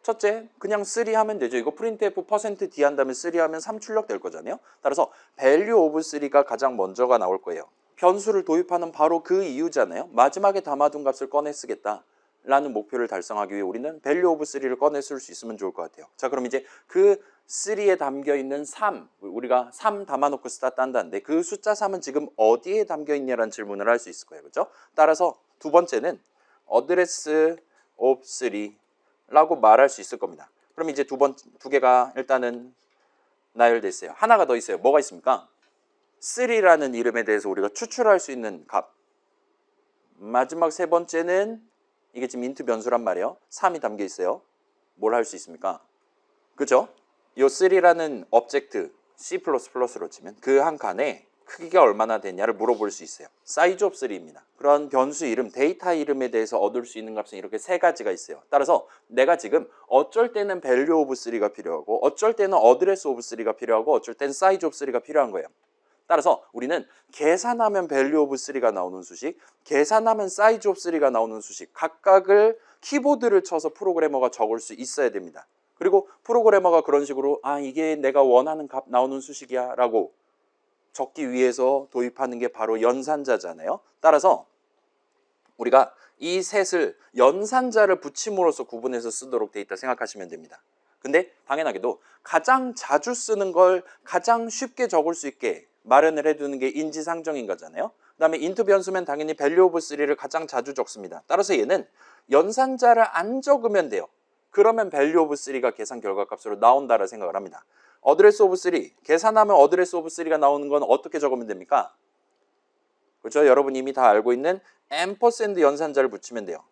첫째, 그냥 3 하면 되죠. 이거 printf %d 한 다음에 3 하면 3 출력될 거잖아요. 따라서 value of 3가 가장 먼저가 나올 거예요. 변수를 도입하는 바로 그 이유잖아요. 마지막에 담아둔 값을 꺼내 쓰겠다 라는 목표를 달성하기 위해 우리는 value of 3를 꺼내 쓸 수 있으면 좋을 것 같아요. 자, 그럼 이제 그 3에 담겨있는 3, 우리가 3 담아놓고 스타트 한다는데 그 숫자 3은 지금 어디에 담겨있냐라는 질문을 할 수 있을 거예요. 그렇죠? 따라서 두 번째는 address of 3 라고 말할 수 있을 겁니다. 그럼 이제 두 개가 일단은 나열됐어요. 하나가 더 있어요. 뭐가 있습니까? 3라는 이름에 대해서 우리가 추출할 수 있는 값. 마지막 세 번째는 이게 지금 인트 변수란 말이에요. 3이 담겨 있어요. 뭘 할 수 있습니까? 그죠? 이 3라는 오브젝트 C++로 치면 그 한 칸에 크기가 얼마나 되냐를 물어볼 수 있어요. size of 3입니다. 그런 변수 이름, 데이터 이름에 대해서 얻을 수 있는 값은 이렇게 세 가지가 있어요. 따라서 내가 지금 어쩔 때는 value of 3가 필요하고 어쩔 때는 address of 3가 필요하고 어쩔 때는 size of 3가 필요한 거예요. 따라서 우리는 계산하면 value of 3가 나오는 수식, 계산하면 size of 3가 나오는 수식 각각을 키보드를 쳐서 프로그래머가 적을 수 있어야 됩니다. 그리고 프로그래머가 그런 식으로 이게 내가 원하는 값 나오는 수식이야 라고 적기 위해서 도입하는 게 바로 연산자잖아요. 따라서 우리가 이 셋을 연산자를 붙임으로써 구분해서 쓰도록 돼 있다 생각하시면 됩니다. 근데 당연하게도 가장 자주 쓰는 걸 가장 쉽게 적을 수 있게 마련을 해두는 게 인지상정인 거잖아요. 그 다음에 인트 변수면 당연히 value of 3를 가장 자주 적습니다. 따라서 얘는 연산자를 안 적으면 돼요. 그러면 value of 3가 계산 결과값으로 나온다라 생각을 합니다. address of 3, 계산하면 address of 3가 나오는 건 어떻게 적으면 됩니까? 그렇죠? 여러분 이미 다 알고 있는 ampersand 연산자를 붙이면 돼요.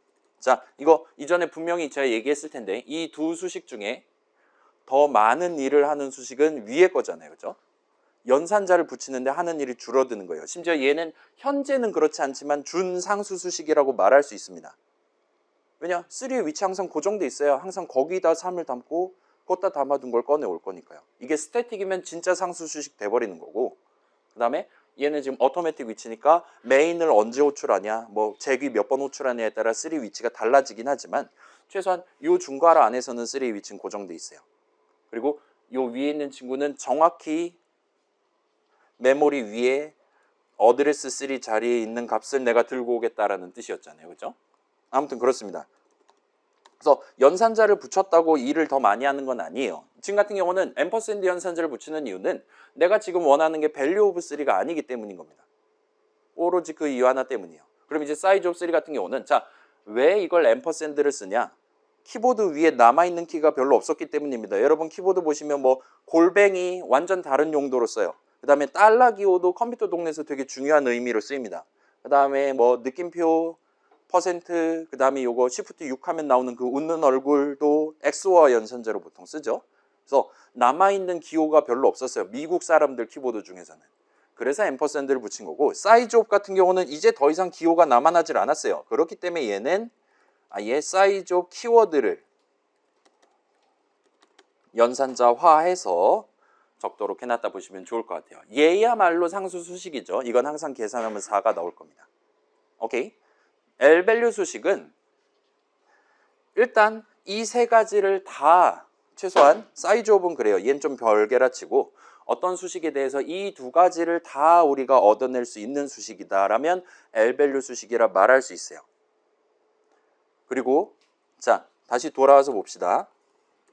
자, 이거 이전에 분명히 제가 얘기했을 텐데 이 두 수식 중에 더 많은 일을 하는 수식은 위에 거잖아요. 그죠? 연산자를 붙이는데 하는 일이 줄어드는 거예요. 심지어 얘는 현재는 그렇지 않지만 준상수 수식이라고 말할 수 있습니다. 왜냐? 3의 위치 항상 고정돼 있어야 항상 거기다 3을 담고 걷다 담아둔 걸 꺼내올 거니까요. 이게 스태틱이면 진짜 상수 수식 돼버리는 거고, 그 다음에 얘는 지금 어토매틱 위치니까 메인을 언제 호출하냐, 뭐 잭이 몇 번 호출하냐에 따라 3 위치가 달라지긴 하지만 최소한 이 중괄호 안에서는 3 위치는 고정돼 있어요. 그리고 이 위에 있는 친구는 정확히 메모리 위에 어드레스 3 자리에 있는 값을 내가 들고 오겠다라는 뜻이었잖아요. 그죠? 아무튼 그렇습니다. 그래서 연산자를 붙였다고 일을 더 많이 하는 건 아니에요. 지금 같은 경우는 앰퍼샌드 연산자를 붙이는 이유는 내가 지금 원하는 게 value of 3가 아니기 때문인 겁니다. 오로지 그 이유 하나 때문이에요. 그럼 이제 size of 3 같은 경우는 자, 왜 이걸 앰퍼샌드를 쓰냐? 키보드 위에 남아있는 키가 별로 없었기 때문입니다. 여러분 키보드 보시면 뭐 골뱅이 완전 다른 용도로 써요. 그 다음에 달러 기호도 컴퓨터 동네에서 되게 중요한 의미로 쓰입니다. 그 다음에 뭐 느낌표 퍼센트, 그 다음에 요거 시프트 6 하면 나오는 그 웃는 얼굴도 XOR 연산자로 보통 쓰죠. 그래서 남아있는 기호가 별로 없었어요. 미국 사람들 키보드 중에서는. 그래서 앰퍼샌드를 붙인 거고, 사이즈 옵 같은 경우는 이제 더 이상 기호가 남아나질 않았어요. 그렇기 때문에 얘는 아예 사이즈 옵 키워드를 연산자화해서 적도록 해놨다 보시면 좋을 것 같아요. 얘야말로 상수 수식이죠. 이건 항상 계산하면 4가 나올 겁니다. 오케이? L밸류 수식은 일단 이 세 가지를 다 최소한 사이즈 옵은 그래요. 얘는 좀 별개라 치고 어떤 수식에 대해서 이 두 가지를 다 우리가 얻어낼 수 있는 수식이다라면 L밸류 수식이라 말할 수 있어요. 그리고 자, 다시 돌아와서 봅시다.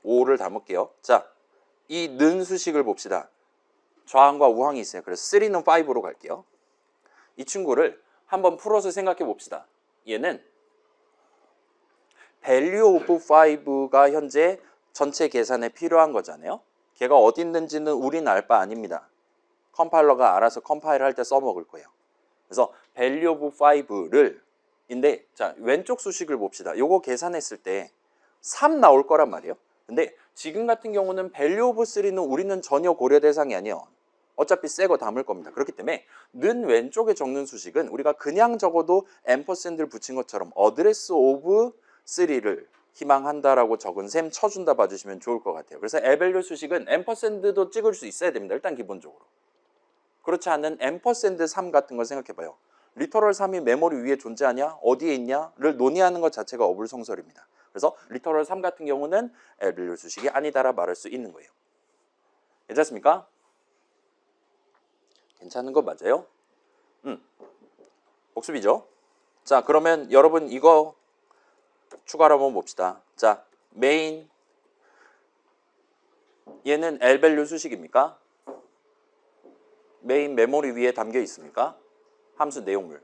5를 담을게요. 자, 이 는 수식을 봅시다. 좌항과 우항이 있어요. 그래서 3는 5로 갈게요. 이 친구를 한번 풀어서 생각해 봅시다. 얘는 value of 5가 현재 전체 계산에 필요한 거잖아요. 걔가 어디 있는지는 우린 알 바 아닙니다. 컴파일러가 알아서 컴파일 할 때 써먹을 거예요. 그래서 value of 5를 인데 자, 왼쪽 수식을 봅시다. 요거 계산했을 때 3 나올 거란 말이에요. 근데 지금 같은 경우는 value of 3는 우리는 전혀 고려 대상이 아니에요. 어차피 새 거 담을 겁니다. 그렇기 때문에 는 왼쪽에 적는 수식은 우리가 그냥 적어도 앰퍼샌드를 붙인 것처럼 어드레스 오브 3를 희망한다라고 적은 셈 쳐준다 봐주시면 좋을 것 같아요. 그래서 L밸류 수식은 앰퍼샌드도 찍을 수 있어야 됩니다. 일단 기본적으로. 그렇지 않은 앰퍼샌드 3 같은 걸 생각해봐요. 리터럴 3이 메모리 위에 존재하냐? 어디에 있냐?를 논의하는 것 자체가 어불성설입니다. 그래서 리터럴 3 같은 경우는 L밸류 수식이 아니다라 말할 수 있는 거예요. 괜찮습니까? 괜찮은 거 맞아요? 복습이죠? 자, 그러면 여러분 이거 추가로 한번 봅시다. 자, 메인 얘는 L밸류 수식입니까? 메인 메모리 위에 담겨 있습니까? 함수 내용물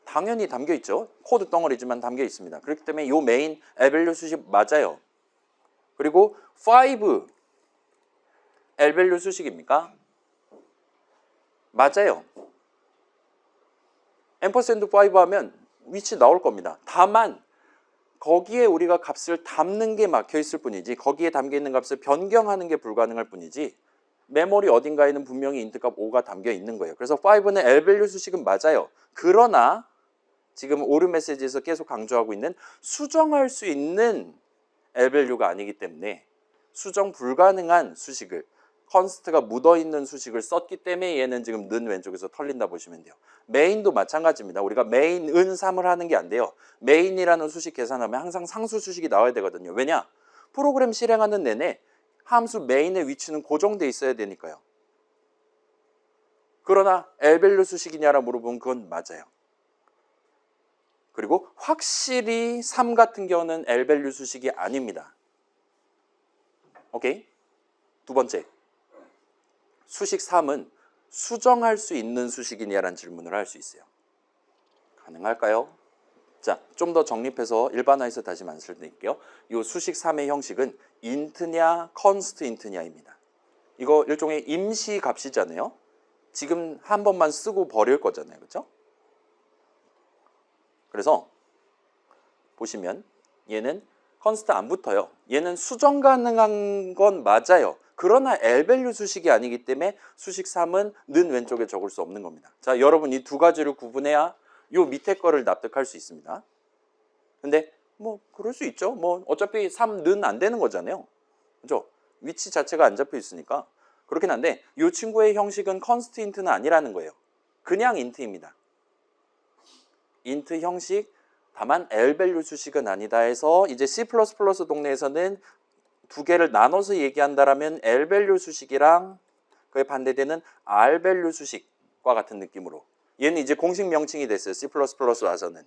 당연히 담겨 있죠. 코드 덩어리지만 담겨 있습니다. 그렇기 때문에 이 메인 L밸류 수식 맞아요. 그리고 5 L밸류 수식입니까? 맞아요. 앰퍼샌드 5 하면 위치 나올 겁니다. 다만 거기에 우리가 값을 담는 게 막혀 있을 뿐이지 거기에 담겨 있는 값을 변경하는 게 불가능할 뿐이지 메모리 어딘가에는 분명히 인트값 5가 담겨 있는 거예요. 그래서 5는 L밸류 수식은 맞아요. 그러나 지금 오류 메시지에서 계속 강조하고 있는 수정할 수 있는 L밸류가 아니기 때문에 수정 불가능한 수식을 컨스트가 묻어있는 수식을 썼기 때문에 얘는 지금 는 왼쪽에서 털린다 보시면 돼요. 메인도 마찬가지입니다. 우리가 메인 은 3을 하는 게 안 돼요. 메인이라는 수식 계산하면 항상 상수 수식이 나와야 되거든요. 왜냐? 프로그램 실행하는 내내 함수 메인의 위치는 고정돼 있어야 되니까요. 그러나 L밸류 수식이냐라 물어보면 그건 맞아요. 그리고 확실히 3 같은 경우는 L밸류 수식이 아닙니다. 오케이? 두 번째, 수식 3은 수정할 수 있는 수식이냐라는 질문을 할 수 있어요. 가능할까요? 자, 좀 더 정립해서 일반화해서 다시 말씀드릴게요. 이 수식 3의 형식은 int냐, const int냐입니다. 이거 일종의 임시 값이잖아요. 지금 한 번만 쓰고 버릴 거잖아요. 그렇죠? 그래서 보시면 얘는 컨스트 안 붙어요. 얘는 수정 가능한 건 맞아요. 그러나 L밸류 수식이 아니기 때문에 수식 3은 는 왼쪽에 적을 수 없는 겁니다. 자, 여러분 이 두 가지를 구분해야 요 밑에 거를 납득할 수 있습니다. 근데 뭐 그럴 수 있죠. 뭐 어차피 3는 안 되는 거잖아요. 그죠? 위치 자체가 안 잡혀 있으니까. 그렇긴 한데 이 친구의 형식은 컨스트인트는 아니라는 거예요. 그냥 인트입니다. 인트 형식, 다만 L밸류 수식은 아니다 해서 이제 C++ 동네에서는 두 개를 나눠서 얘기한다라면 L밸류 수식이랑 그에 반대되는 R밸류 수식과 같은 느낌으로 얘는 이제 공식 명칭이 됐어요. C++ 와서는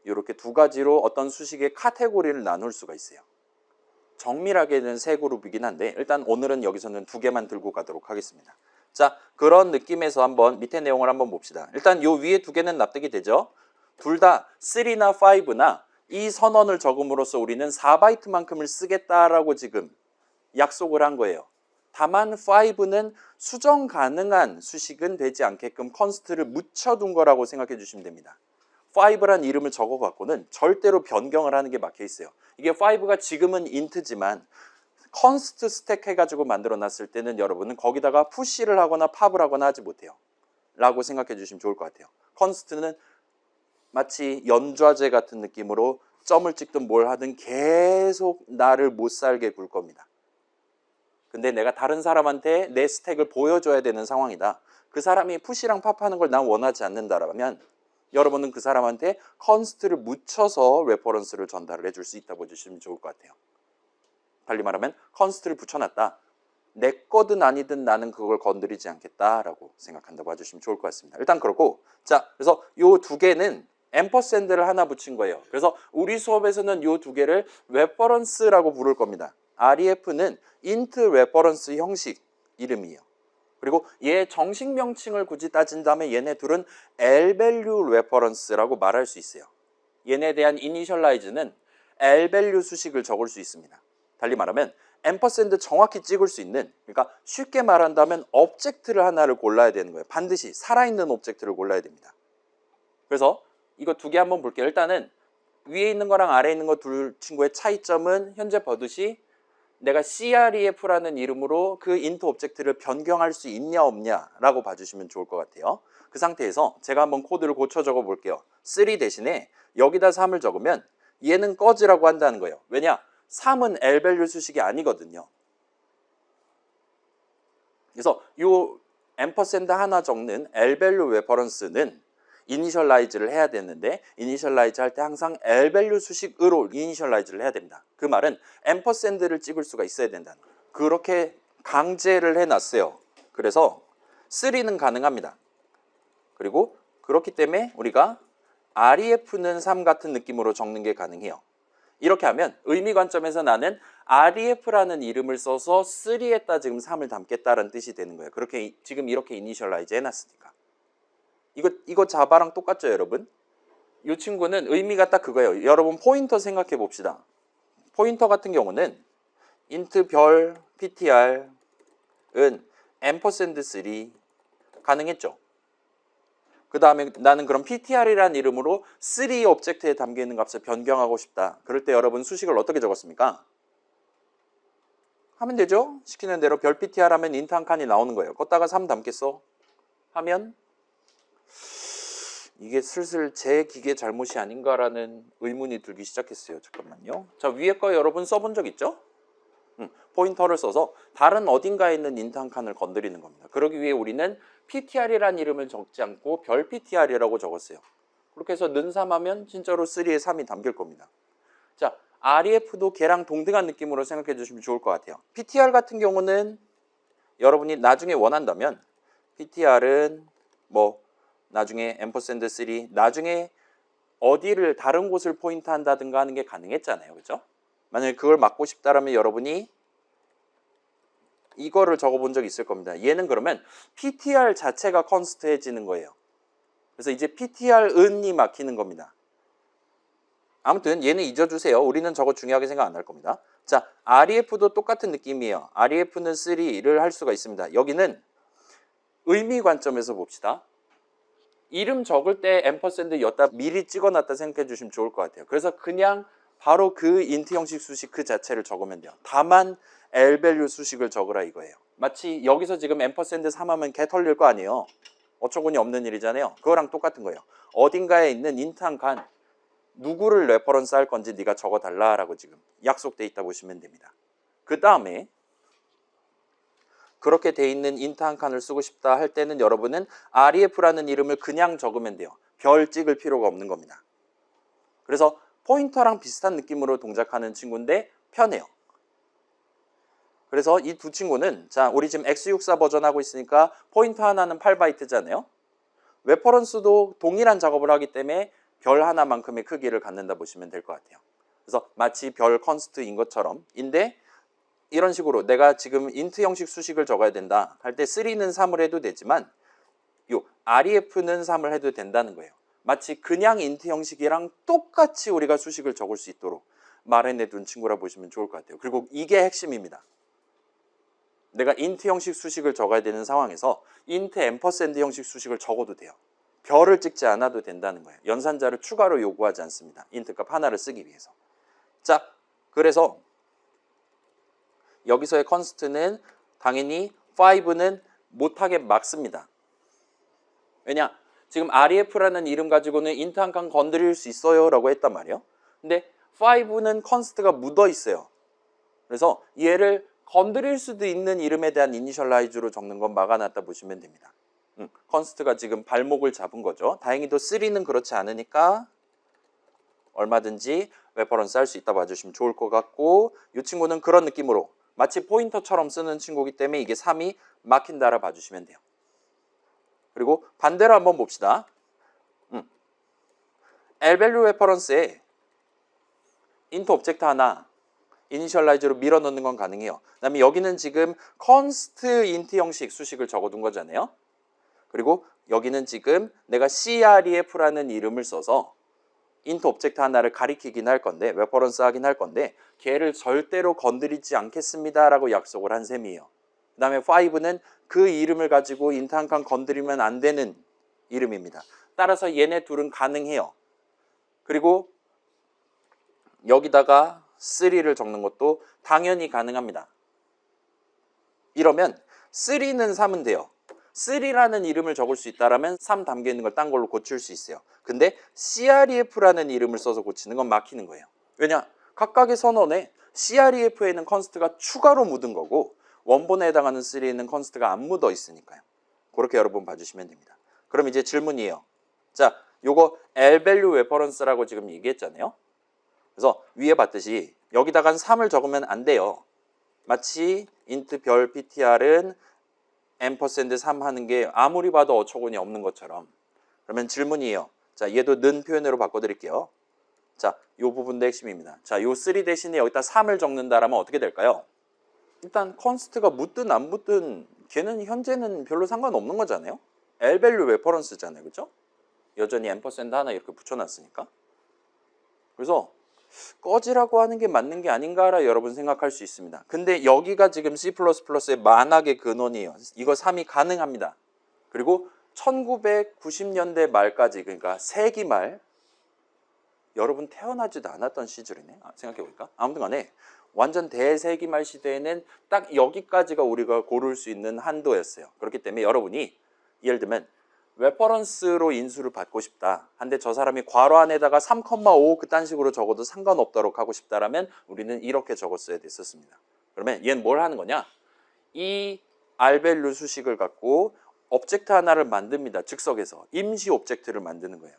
이렇게 두 가지로 어떤 수식의 카테고리를 나눌 수가 있어요. 정밀하게는 세 그룹이긴 한데 일단 오늘은 여기서는 두 개만 들고 가도록 하겠습니다. 자, 그런 느낌에서 한번 밑에 내용을 한번 봅시다. 일단 요 위에 두 개는 납득이 되죠. 둘 다 3나 5나 이 선언을 적음으로써 우리는 4바이트만큼을 쓰겠다라고 지금 약속을 한 거예요. 다만 5는 수정 가능한 수식은 되지 않게끔 컨스트를 묻혀둔 거라고 생각해 주시면 됩니다. 5란 이름을 적어갖고는 절대로 변경을 하는 게 막혀 있어요. 이게 5가 지금은 인트지만 컨스트 스택 해가지고 만들어 놨을 때는 여러분은 거기다가 푸시를 하거나 팝을 하거나 하지 못해요. 라고 생각해 주시면 좋을 것 같아요. 컨스트는 마치 연좌제 같은 느낌으로 점을 찍든 뭘 하든 계속 나를 못 살게 굴 겁니다. 근데 내가 다른 사람한테 내 스택을 보여줘야 되는 상황이다. 그 사람이 푸시랑 팝하는 걸 난 원하지 않는다라면 여러분은 그 사람한테 컨스트를 묻혀서 레퍼런스를 전달을 해줄 수 있다고 보시면 좋을 것 같아요. 달리 말하면 컨스트를 붙여놨다. 내 거든 아니든 나는 그걸 건드리지 않겠다라고 생각한다고 해주시면 좋을 것 같습니다. 일단 그렇고, 자, 그래서 요 두 개는 앰퍼샌드를 하나 붙인 거예요. 그래서 우리 수업에서는 요 두 개를 레퍼런스라고 부를 겁니다. REF는 int 레퍼런스 형식 이름이에요. 그리고 얘 정식 명칭을 굳이 따진다면 얘네 둘은 L밸류 레퍼런스라고 말할 수 있어요. 얘네에 대한 이니셜라이즈는 L밸류 수식을 적을 수 있습니다. 달리 말하면 앰퍼샌드 정확히 찍을 수 있는, 그러니까 쉽게 말한다면 오브젝트를 하나를 골라야 되는 거예요. 반드시 살아있는 오브젝트를 골라야 됩니다. 그래서 이거 두 개 한번 볼게요. 일단은 위에 있는 거랑 아래에 있는 거 둘 친구의 차이점은 현재 버릇이 내가 CREF라는 이름으로 그 인트 오브젝트를 변경할 수 있냐 없냐라고 봐주시면 좋을 것 같아요. 그 상태에서 제가 한번 코드를 고쳐 적어 볼게요. 3 대신에 여기다 3을 적으면 얘는 꺼지라고 한다는 거예요. 왜냐? 3은 L밸류 수식이 아니거든요. 그래서 이 앰퍼샌드 하나 적는 L밸류 레퍼런스는 이니셜라이즈를 해야 되는데 이니셜라이즈 할 때 항상 L밸류 수식으로 이니셜라이즈를 해야 됩니다. 그 말은 앰퍼샌드를 찍을 수가 있어야 된다는 거예요. 그렇게 강제를 해놨어요. 그래서 3는 가능합니다. 그리고 그렇기 때문에 우리가 REF는 3 같은 느낌으로 적는 게 가능해요. 이렇게 하면 의미 관점에서 나는 REF라는 이름을 써서 3에다 지금 3을 담겠다는 뜻이 되는 거예요. 그렇게 지금 이렇게 이니셜라이즈 해놨으니까. 이거 자바랑 똑같죠, 여러분? 이 친구는 의미가 딱 그거예요. 여러분 포인터 생각해 봅시다. 포인터 같은 경우는 int 별 ptr은 앰퍼샌드 3 가능했죠. 그 다음에 나는 그럼 ptr이라는 이름으로 3 오브젝트에 담겨있는 값을 변경하고 싶다. 그럴 때 여러분 수식을 어떻게 적었습니까? 하면 되죠. 시키는 대로 별 ptr 하면 int 한 칸이 나오는 거예요. 걷다가 3 담겠어? 하면 이게 슬슬 제 기계 잘못이 아닌가라는 의문이 들기 시작했어요. 잠깐만요. 자, 위에 거 여러분 써본 적 있죠? 포인터를 써서 다른 어딘가에 있는 int 한 칸을 건드리는 겁니다. 그러기 위해 우리는 ptr이라는 이름을 적지 않고 별 ptr이라고 적었어요. 그렇게 해서 는3 하면 진짜로 3에 3이 담길 겁니다. 자, REF도 걔랑 동등한 느낌으로 생각해 주시면 좋을 것 같아요. ptr 같은 경우는 여러분이 나중에 원한다면 ptr은 뭐 나중에 앰퍼샌드 3 나중에 어디를 다른 곳을 포인트 한다든가 하는 게 가능했잖아요. 그죠? 만약에 그걸 막고 싶다라면 여러분이 이거를 적어본 적이 있을 겁니다. 얘는 그러면 ptr 자체가 컨스트해지는 거예요. 그래서 이제 ptr은이 막히는 겁니다. 아무튼 얘는 잊어주세요. 우리는 저거 중요하게 생각 안 할 겁니다. 자, REF도 똑같은 느낌이에요. REF는 3를 할 수가 있습니다. 여기는 의미 관점에서 봅시다. 이름 적을 때 앰퍼샌드 였다 미리 찍어놨다 생각해 주시면 좋을 것 같아요. 그래서 그냥 바로 그 인트 형식 수식 그 자체를 적으면 돼요. 다만 L밸류 수식을 적으라 이거예요. 마치 여기서 지금 앰퍼샌드 3하면 개 털릴 거 아니에요. 어처구니 없는 일이잖아요. 그거랑 똑같은 거예요. 어딘가에 있는 인트 한 칸 누구를 레퍼런스 할 건지 네가 적어달라라고 지금 약속돼 있다 보시면 됩니다. 그 다음에 그렇게 돼 있는 인트 한 칸을 쓰고 싶다 할 때는 여러분은 ref라는 이름을 그냥 적으면 돼요. 별 찍을 필요가 없는 겁니다. 그래서 포인터랑 비슷한 느낌으로 동작하는 친구인데 편해요. 그래서 이 두 친구는 자 우리 지금 x64 버전 하고 있으니까 포인터 하나는 8바이트잖아요. 레퍼런스도 동일한 작업을 하기 때문에 별 하나만큼의 크기를 갖는다 보시면 될 것 같아요. 그래서 마치 별 컨스트인 것처럼 인데 이런 식으로 내가 지금 인트 형식 수식을 적어야 된다 할 때 3는 3을 해도 되지만 요 ref는 3을 해도 된다는 거예요. 마치 그냥 인트 형식이랑 똑같이 우리가 수식을 적을 수 있도록 마련해둔 친구라 보시면 좋을 것 같아요. 그리고 이게 핵심입니다. 내가 인트 형식 수식을 적어야 되는 상황에서 인트 앰퍼샌드 형식 수식을 적어도 돼요. 별을 찍지 않아도 된다는 거예요. 연산자를 추가로 요구하지 않습니다. 인트 값 하나를 쓰기 위해서. 자, 그래서 여기서의 컨스트는 당연히 5는 못하게 막습니다. 왜냐? 지금 ref라는 이름 가지고는 인트 한 칸 건드릴 수 있어요 라고 했단 말이에요. 근데 5는 컨스트가 묻어 있어요. 그래서 얘를 건드릴 수도 있는 이름에 대한 이니셜라이즈로 적는 건 막아놨다 보시면 됩니다. 컨스트가 지금 발목을 잡은 거죠. 다행히도 3는 그렇지 않으니까 얼마든지 레퍼런스 할 수 있다 봐주시면 좋을 것 같고 이 친구는 그런 느낌으로 마치 포인터처럼 쓰는 친구이기 때문에 이게 3이 막힌다라 봐주시면 돼요. 그리고 반대로 한번 봅시다. L밸류 레퍼런스에 인트 오브젝트 하나 이니셜라이즈로 밀어 넣는 건 가능해요. 그 다음에 여기는 지금 const int 형식 수식을 적어둔 거잖아요. 그리고 여기는 지금 내가 cref라는 이름을 써서 인트 오브젝트 하나를 가리키긴 할 건데 레퍼런스 하긴 할 건데 걔를 절대로 건드리지 않겠습니다 라고 약속을 한 셈이에요. 그 다음에 5는 그 이름을 가지고 인트 한 칸 건드리면 안 되는 이름입니다. 따라서 얘네 둘은 가능해요. 그리고 여기다가 3를 적는 것도 당연히 가능합니다. 이러면 3는 3은 돼요. 3라는 이름을 적을 수 있다면 3 담겨 있는 걸 딴 걸로 고칠 수 있어요. 근데 cref라는 이름을 써서 고치는 건 막히는 거예요. 왜냐? 각각의 선언에 cref에는 컨스트가 추가로 묻은 거고 원본에 해당하는 3에는 컨스트가 안 묻어 있으니까요. 그렇게 여러분 봐주시면 됩니다. 그럼 이제 질문이에요. 자, 요거 L밸류 레퍼런스라고 지금 얘기했잖아요. 그래서 위에 봤듯이 여기다가 3을 적으면 안 돼요. 마치 int 별 ptr은 앰퍼샌드 3 하는 게 아무리 봐도 어처구니 없는 것처럼. 그러면 질문이에요. 자, 얘도 는 표현으로 바꿔드릴게요. 자, 요 부분도 핵심입니다. 자, 요 3 대신에 여기다 3을 적는다라면 어떻게 될까요? 일단 컨스트가 묻든 안 묻든 걔는 현재는 별로 상관없는 거잖아요. L밸류 레퍼런스잖아요. 그렇죠? 여전히 앰퍼샌드 하나 이렇게 붙여놨으니까. 그래서 꺼지라고 하는 게 맞는 게 아닌가라 여러분 생각할 수 있습니다. 근데 여기가 지금 C++의 만악의 근원이에요. 이거 3이 가능합니다. 그리고 1990년대 말까지 그러니까 세기 말 여러분 태어나지도 않았던 시절이네. 생각해보니까. 아무튼 간에 완전 대세기 말 시대에는 딱 여기까지가 우리가 고를 수 있는 한도였어요. 그렇기 때문에 여러분이 예를 들면 레퍼런스로 인수를 받고 싶다. 한데 저 사람이 괄호 안에다가 3,5 그딴 식으로 적어도 상관없도록 하고 싶다라면 우리는 이렇게 적었어야 됐었습니다. 그러면 얘는 뭘 하는 거냐? 이 R밸류 수식을 갖고 오브젝트 하나를 만듭니다. 즉석에서 임시 오브젝트를 만드는 거예요.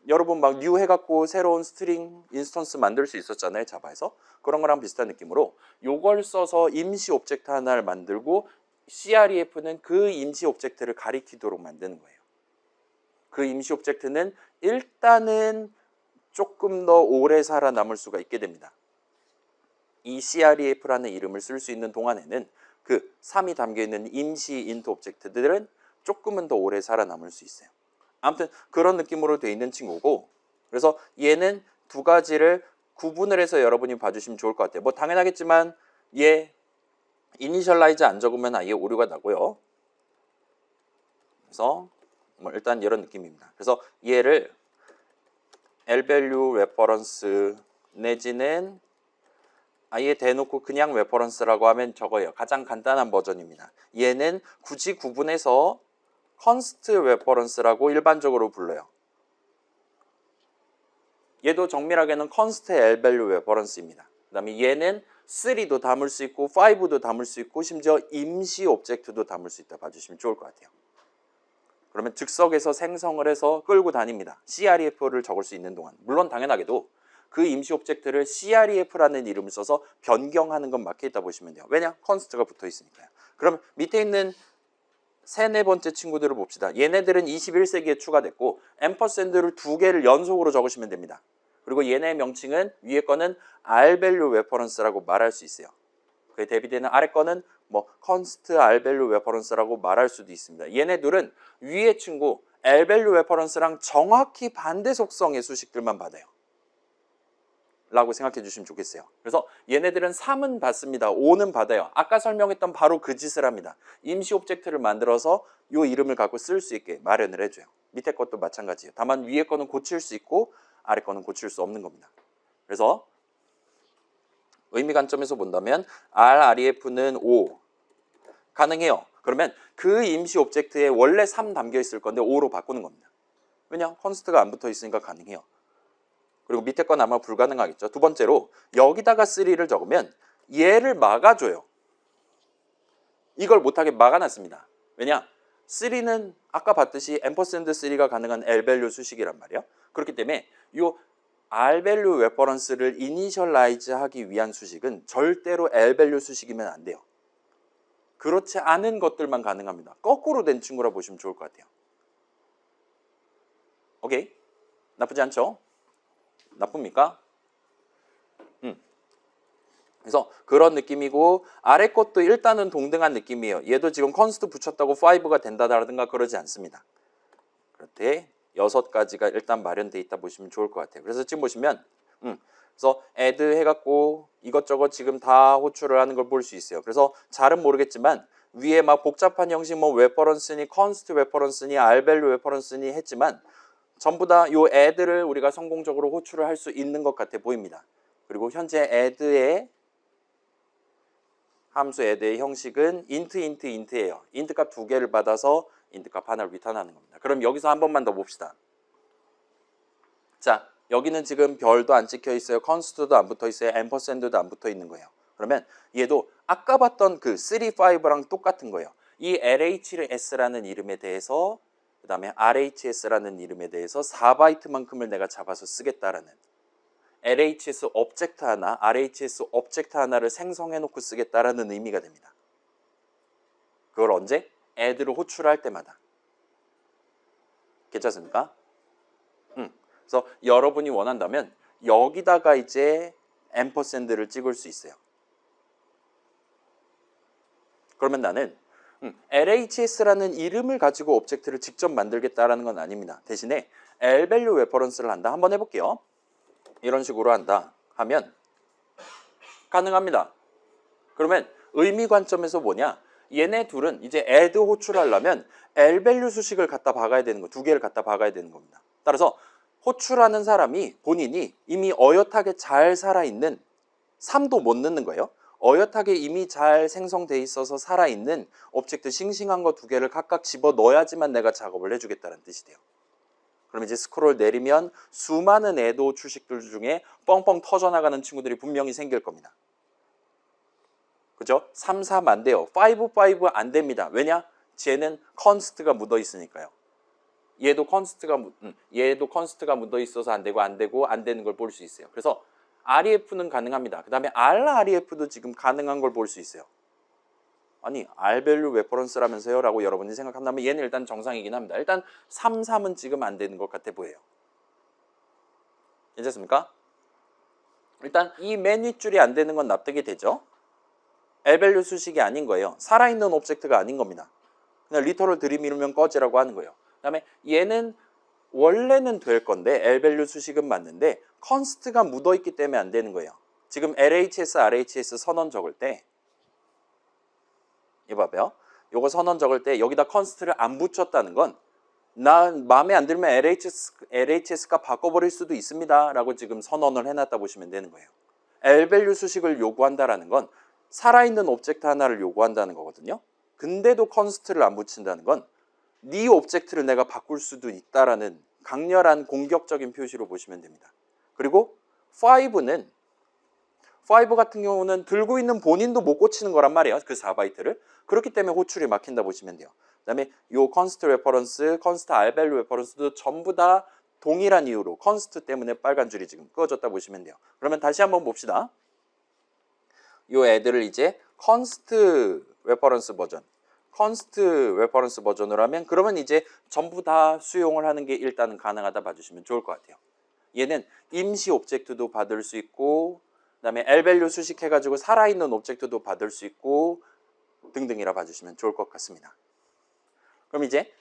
여러분 막 new 해갖고 새로운 스트링 인스턴스 만들 수 있었잖아요. 자바에서. 그런 거랑 비슷한 느낌으로 요걸 써서 임시 오브젝트 하나를 만들고 cref는 그 임시 오브젝트를 가리키도록 만드는 거예요. 그 임시 오브젝트는 일단은 조금 더 오래 살아남을 수가 있게 됩니다. 이 cref라는 이름을 쓸 수 있는 동안에는 그 3이 담겨있는 임시 인트 오브젝트들은 조금은 더 오래 살아남을 수 있어요. 아무튼 그런 느낌으로 되어 있는 친구고 그래서 얘는 두 가지를 구분을 해서 여러분이 봐주시면 좋을 것 같아요. 뭐 당연하겠지만 얘 이니셜라이즈 안 적으면 아예 오류가 나고요. 그래서 뭐 일단 이런 느낌입니다. 그래서 얘를 L-value reference 내지는 아예 대놓고 그냥 레퍼런스라고 하면 저거예요. 가장 간단한 버전입니다. 얘는 굳이 구분해서 const reference라고 일반적으로 불러요. 얘도 정밀하게는 const L-value reference입니다. 그 다음에 얘는 3도 담을 수 있고 5도 담을 수 있고 심지어 임시 오브젝트도 담을 수 있다 봐주시면 좋을 것 같아요. 그러면 즉석에서 생성을 해서 끌고 다닙니다. CREF를 적을 수 있는 동안. 물론 당연하게도 그 임시 오브젝트를 CREF라는 이름을 써서 변경하는 건 막혀있다 보시면 돼요. 왜냐? const가 붙어 있으니까요. 그럼 밑에 있는 네 번째 친구들을 봅시다. 얘네들은 21세기에 추가됐고 앰퍼샌드를 2개를 연속으로 적으시면 됩니다. 그리고 얘네의 명칭은 위에 거는 R-value reference라고 말할 수 있어요. 그에 대비되는 아래 거는 뭐 const R-value reference라고 말할 수도 있습니다. 얘네 둘은 위에 친구 R-value reference랑 정확히 반대 속성의 수식들만 받아요. 라고 생각해 주시면 좋겠어요. 그래서 얘네들은 3은 받습니다. 5는 받아요. 아까 설명했던 바로 그 짓을 합니다. 임시 오브젝트를 만들어서 요 이름을 갖고 쓸 수 있게 마련을 해줘요. 밑에 것도 마찬가지예요. 다만 위에 거는 고칠 수 있고 아래 거는 고칠 수 없는 겁니다. 그래서 의미 관점에서 본다면 REF는 5 가능해요. 그러면 그 임시 오브젝트에 원래 3 담겨 있을 건데 5로 바꾸는 겁니다. 왜냐? 컨스트가 안 붙어 있으니까 가능해요. 그리고 밑에 건 아마 불가능하겠죠. 두 번째로 여기다가 3를 적으면 얘를 막아줘요. 이걸 못하게 막아놨습니다. 왜냐? 3는 아까 봤듯이 앰퍼샌드 3가 가능한 L-value 수식이란 말이에요. 그렇기 때문에 이 R-value reference를 이니셜라이즈 하기 위한 수식은 절대로 L-value 수식이면 안 돼요. 그렇지 않은 것들만 가능합니다. 거꾸로 된 친구라 보시면 좋을 것 같아요. 오케이? 나쁘지 않죠? 나쁩니까? 그래서 그런 느낌이고 아래 것도 일단은 동등한 느낌이에요. 얘도 지금 컨스트 붙였다고 5가 된다라든가 그러지 않습니다. 그렇대 6가지가 일단 마련되어 있다 보시면 좋을 것 같아요. 그래서 지금 보시면 그래서 add 해갖고 이것저것 지금 다 호출을 하는 걸 볼 수 있어요. 그래서 잘은 모르겠지만 위에 막 복잡한 형식 뭐 reference니 const reference니 R-value reference니 했지만 전부 다 요 add를 우리가 성공적으로 호출을 할 수 있는 것 같아 보입니다. 그리고 현재 add의 함수 add의 형식은 int예요. int 값 2개를 받아서 int 값 하나를 리턴하는 겁니다. 그럼 여기서 한 번만 더 봅시다. 자, 여기는 지금 별도 안 찍혀 있어요. const도 안 붙어 있어요. ampersand도 안 붙어 있는 거예요. 그러면 얘도 아까 봤던 그 3, 5랑 똑같은 거예요. 이 LHS라는 이름에 대해서 그 다음에 RHS라는 이름에 대해서 4바이트만큼을 내가 잡아서 쓰겠다라는 LHS 오브젝트 하나, RHS 오브젝트 하나를 생성해 놓고 쓰겠다라는 의미가 됩니다. 그걸 언제? add를 호출할 때마다. 괜찮습니까? 그래서 여러분이 원한다면 여기다가 이제 앰퍼샌드를 찍을 수 있어요. 그러면 나는 LHS라는 이름을 가지고 오브젝트를 직접 만들겠다라는 건 아닙니다. 대신에 L-value reference를 한다. 한번 해볼게요. 이런 식으로 한다 하면 가능합니다. 그러면 의미 관점에서 뭐냐? 얘네 둘은 이제 add 호출하려면 L-value 수식을 갖다 박아야 되는 거, 2개를 갖다 박아야 되는 겁니다. 따라서 호출하는 사람이 본인이 이미 어엿하게 잘 살아있는 3도 못 넣는 거예요. 어엿하게 이미 잘 생성돼 있어서 살아있는 오브젝트 싱싱한 거 2개를 각각 집어 넣어야지만 내가 작업을 해주겠다는 뜻이 돼요. 그럼 이제 스크롤 내리면 수많은 애도 출식들 중에 뻥뻥 터져나가는 친구들이 분명히 생길 겁니다. 그죠? 3, 3 안 돼요. 5, 5 안 됩니다. 왜냐? 쟤는 컨스트가 묻어 있으니까요. 얘도 컨스트가 묻어 있어서 안 되고 안 되는 걸 볼 수 있어요. 그래서 REF는 가능합니다. 그 다음에 RREF도 지금 가능한 걸 볼 수 있어요. 아니 R-value reference라면서요? 라고 여러분이 생각한다면 얘는 일단 정상이긴 합니다. 일단 3, 3은 지금 안 되는 것 같아 보여요. 괜찮습니까? 일단 이 맨 윗줄이 안 되는 건 납득이 되죠? L-value 수식이 아닌 거예요. 살아있는 오브젝트가 아닌 겁니다. 그냥 리터럴 들이밀면 꺼지라고 하는 거예요. 그 다음에 얘는 원래는 될 건데 L-value 수식은 맞는데 const가 묻어있기 때문에 안 되는 거예요. 지금 LHS, RHS 선언 적을 때 이거 봐봐요. 요거 선언 적을 때 여기다 const를 안 붙였다는 건 난 마음에 안 들면 LHS가 바꿔버릴 수도 있습니다 라고 지금 선언을 해놨다 보시면 되는 거예요. L밸류 수식을 요구한다라는 건 살아있는 오브젝트 하나를 요구한다는 거거든요. 근데도 컨스트를 안 붙인다는 건 네 오브젝트를 내가 바꿀 수도 있다라는 강렬한 공격적인 표시로 보시면 됩니다. 그리고 5 같은 경우는 들고 있는 본인도 못 고치는 거란 말이에요. 그 4바이트를. 그렇기 때문에 호출이 막힌다 보시면 돼요. 그 다음에 요 const reference, const rvalue reference도 전부 다 동일한 이유로 const 때문에 빨간 줄이 지금 끄어졌다 보시면 돼요. 그러면 다시 한번 봅시다. 요 애들을 이제 const reference 버전, const reference 버전으로 하면 그러면 이제 전부 다 수용을 하는 게 일단은 가능하다 봐주시면 좋을 것 같아요. 얘는 임시 오브젝트도 받을 수 있고 그 다음에 L밸류 수식해가지고 살아있는 오브젝트도 받을 수 있고 등등이라 봐주시면 좋을 것 같습니다. 그럼 이제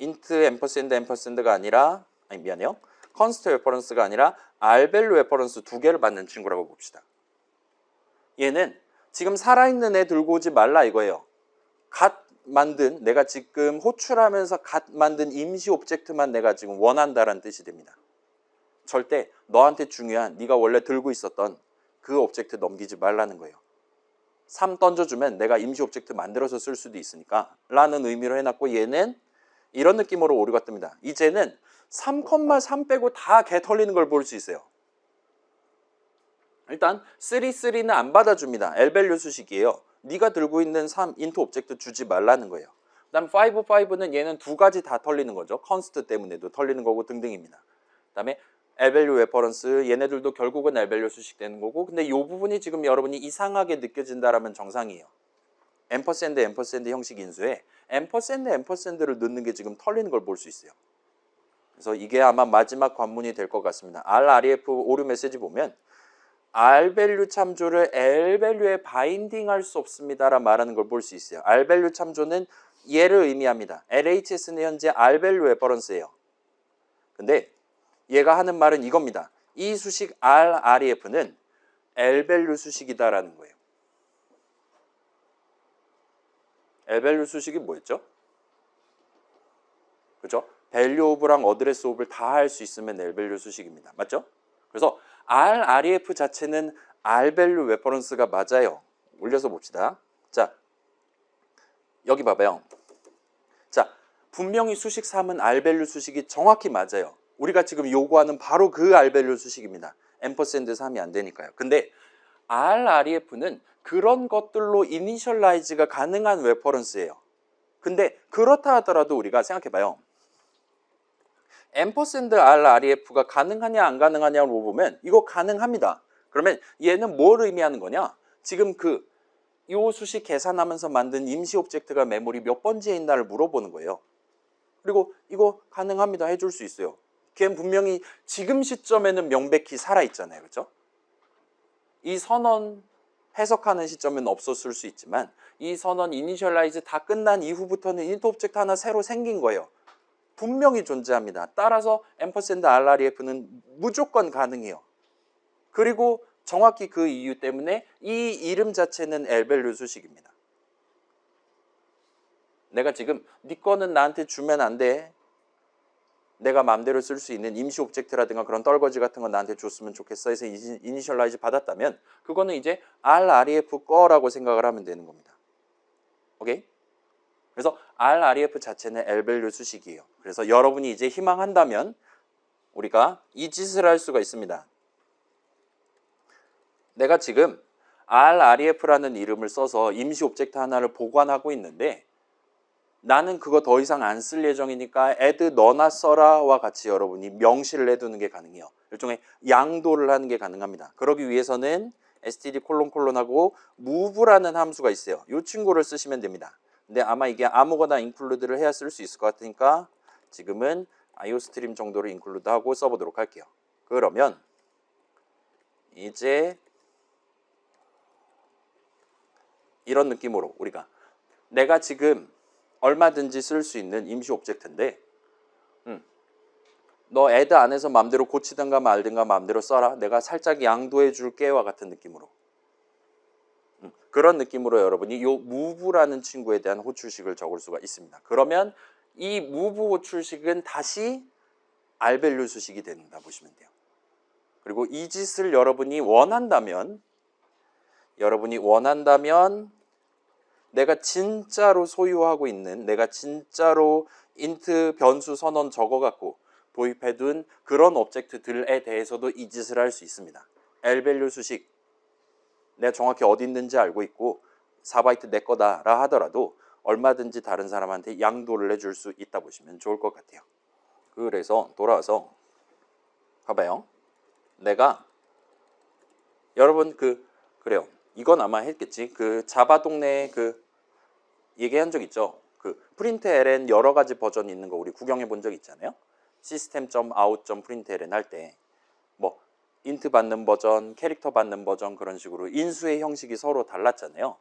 int &&가 아니라 미안해요. const reference가 아니라 rvalue reference 두 개를 받는 친구라고 봅시다. 얘는 지금 살아있는 애 들고 오지 말라 이거예요. 갓 만든 내가 지금 호출하면서 갓 만든 임시 오브젝트만 내가 지금 원한다라는 뜻이 됩니다. 절대 너한테 중요한 네가 원래 들고 있었던 그 오브젝트 넘기지 말라는 거예요. 3 던져주면 내가 임시 오브젝트 만들어서 쓸 수도 있으니까 라는 의미로 해놨고 얘는 이런 느낌으로 오류가 뜹니다. 이제는 3,3 빼고 다 개 털리는 걸 볼 수 있어요. 일단 3는 안 받아줍니다. L밸류 수식이에요. 네가 들고 있는 3 인트 오브젝트 주지 말라는 거예요. 그 다음 5는 얘는 두 가지 다 털리는 거죠. 컨스트 때문에도 털리는 거고 등등입니다. 그 다음에 L밸류 레퍼런스 얘네들도 결국은 L밸류 수식 되는 거고 근데 이 부분이 지금 여러분이 이상하게 느껴진다라면 정상이에요. 앰퍼샌드 형식 인수에 앰퍼샌드를 넣는 게 지금 털리는 걸 볼 수 있어요. 그래서 이게 아마 마지막 관문이 될 것 같습니다. RREF 오류 메시지 보면 R밸류 참조를 L밸류에 바인딩할 수 없습니다라 말하는 걸 볼 수 있어요. R밸류 참조는 얘를 의미합니다. LHS는 현재 R밸류 레퍼런스예요. 근데 얘가 하는 말은 이겁니다. 이 수식 RREF는 L밸류 수식이다라는 거예요. L밸류 수식이 뭐였죠? 그죠? value of랑 address of를 다 할 수 있으면 L밸류 수식입니다. 맞죠? 그래서 RREF 자체는 R밸류 레퍼런스가 맞아요. 올려서 봅시다. 자, 여기 봐봐요. 자, 분명히 수식 3은 R밸류 수식이 정확히 맞아요. 우리가 지금 요구하는 바로 그 R밸류 수식입니다. 앰퍼샌드 3이 안 되니까요. 근데 RREF는 그런 것들로 이니셜라이즈가 가능한 레퍼런스예요. 근데 그렇다 하더라도 우리가 생각해봐요. 앰퍼샌드 RREF가 가능하냐 안 가능하냐로 보면 이거 가능합니다. 그러면 얘는 뭘 의미하는 거냐? 지금 요 수식 계산하면서 만든 임시 오브젝트가 메모리 몇 번지에 있나를 물어보는 거예요. 그리고 이거 가능합니다 해줄 수 있어요. 걔는 분명히 지금 시점에는 명백히 살아있잖아요. 그렇죠? 이 선언 해석하는 시점은 없었을 수 있지만 이 선언 이니셜라이즈 다 끝난 이후부터는 인트 오브젝트 하나 새로 생긴 거예요. 분명히 존재합니다. 따라서 앰퍼샌드 RREF는 무조건 가능해요. 그리고 정확히 그 이유 때문에 이 이름 자체는 L밸류 수식입니다. 내가 지금 네 거는 나한테 주면 안 돼. 내가 마음대로 쓸 수 있는 임시 오브젝트라든가 그런 떨거지 같은 거 나한테 줬으면 좋겠어 해서 이니셜라이즈 받았다면 그거는 이제 RREF 거라고 생각을 하면 되는 겁니다. 오케이? 그래서 RREF 자체는 L밸류 수식이에요. 그래서 여러분이 이제 희망한다면 우리가 이 짓을 할 수가 있습니다. 내가 지금 RREF라는 이름을 써서 임시 오브젝트 하나를 보관하고 있는데 나는 그거 더 이상 안 쓸 예정이니까 add 너나 써라와 같이 여러분이 명시를 해두는 게 가능해요. 일종의 양도를 하는 게 가능합니다. 그러기 위해서는 std 하고 move라는 함수가 있어요. 이 친구를 쓰시면 됩니다. 근데 아마 이게 아무거나 include를 해야 쓸 수 있을 것 같으니까 지금은 iostream 정도로 include 하고 써보도록 할게요. 그러면 이제 이런 느낌으로 우리가 내가 지금 얼마든지 쓸 수 있는 임시 오브젝트인데 너 add 안에서 마음대로 고치든가 말든가 마음대로 써라. 내가 살짝 양도해 줄게와 같은 느낌으로 그런 느낌으로 여러분이 요 move라는 친구에 대한 호출식을 적을 수가 있습니다. 그러면 이 move 호출식은 다시 r밸류 수식이 된다 보시면 돼요. 그리고 이 짓을 여러분이 원한다면 내가 진짜로 소유하고 있는, 내가 진짜로 int 변수 선언 적어갖고 도입해둔 그런 오브젝트들에 대해서도 이 짓을 할 수 있습니다. r밸류 수식, 내가 정확히 어디 있는지 알고 있고 4바이트 내 거다라 하더라도 얼마든지 다른 사람한테 양도를 해줄 수 있다 보시면 좋을 것 같아요. 그래서 돌아와서 봐봐요. 내가 여러분 그래요. 이건 아마 했겠지. 자바 동네 얘기한 적 있죠. 프린트LN 여러 가지 버전이 있는 거 우리 구경해 본 적 있잖아요. system.out.println 할 때 뭐 int 받는 버전, 캐릭터 받는 버전 그런 식으로 인수의 형식이 서로 달랐잖아요.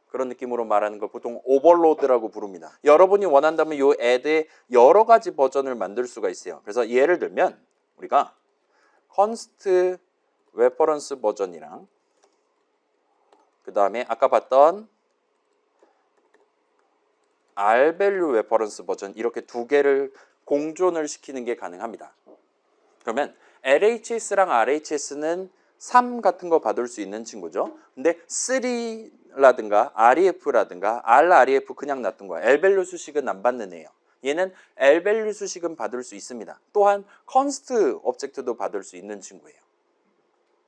그런 느낌으로 말하는 걸 보통 오버로드라고 부릅니다. 여러분이 원한다면 이 add에 여러 가지 버전을 만들 수가 있어요. 그래서 예를 들면 우리가 const reference 버전이랑 그 다음에 아까 봤던 rvalue reference 버전 이렇게 두 개를 공존을 시키는 게 가능합니다. 그러면 LHS랑 RHS는 3 같은 거 받을 수 있는 친구죠. 근데 3라든가 REF라든가 RREF 그냥 놔둔 거야. rvalue 수식은 안 받는 애예요. 얘는 rvalue 수식은 받을 수 있습니다. 또한 const 오브젝트도 받을 수 있는 친구예요.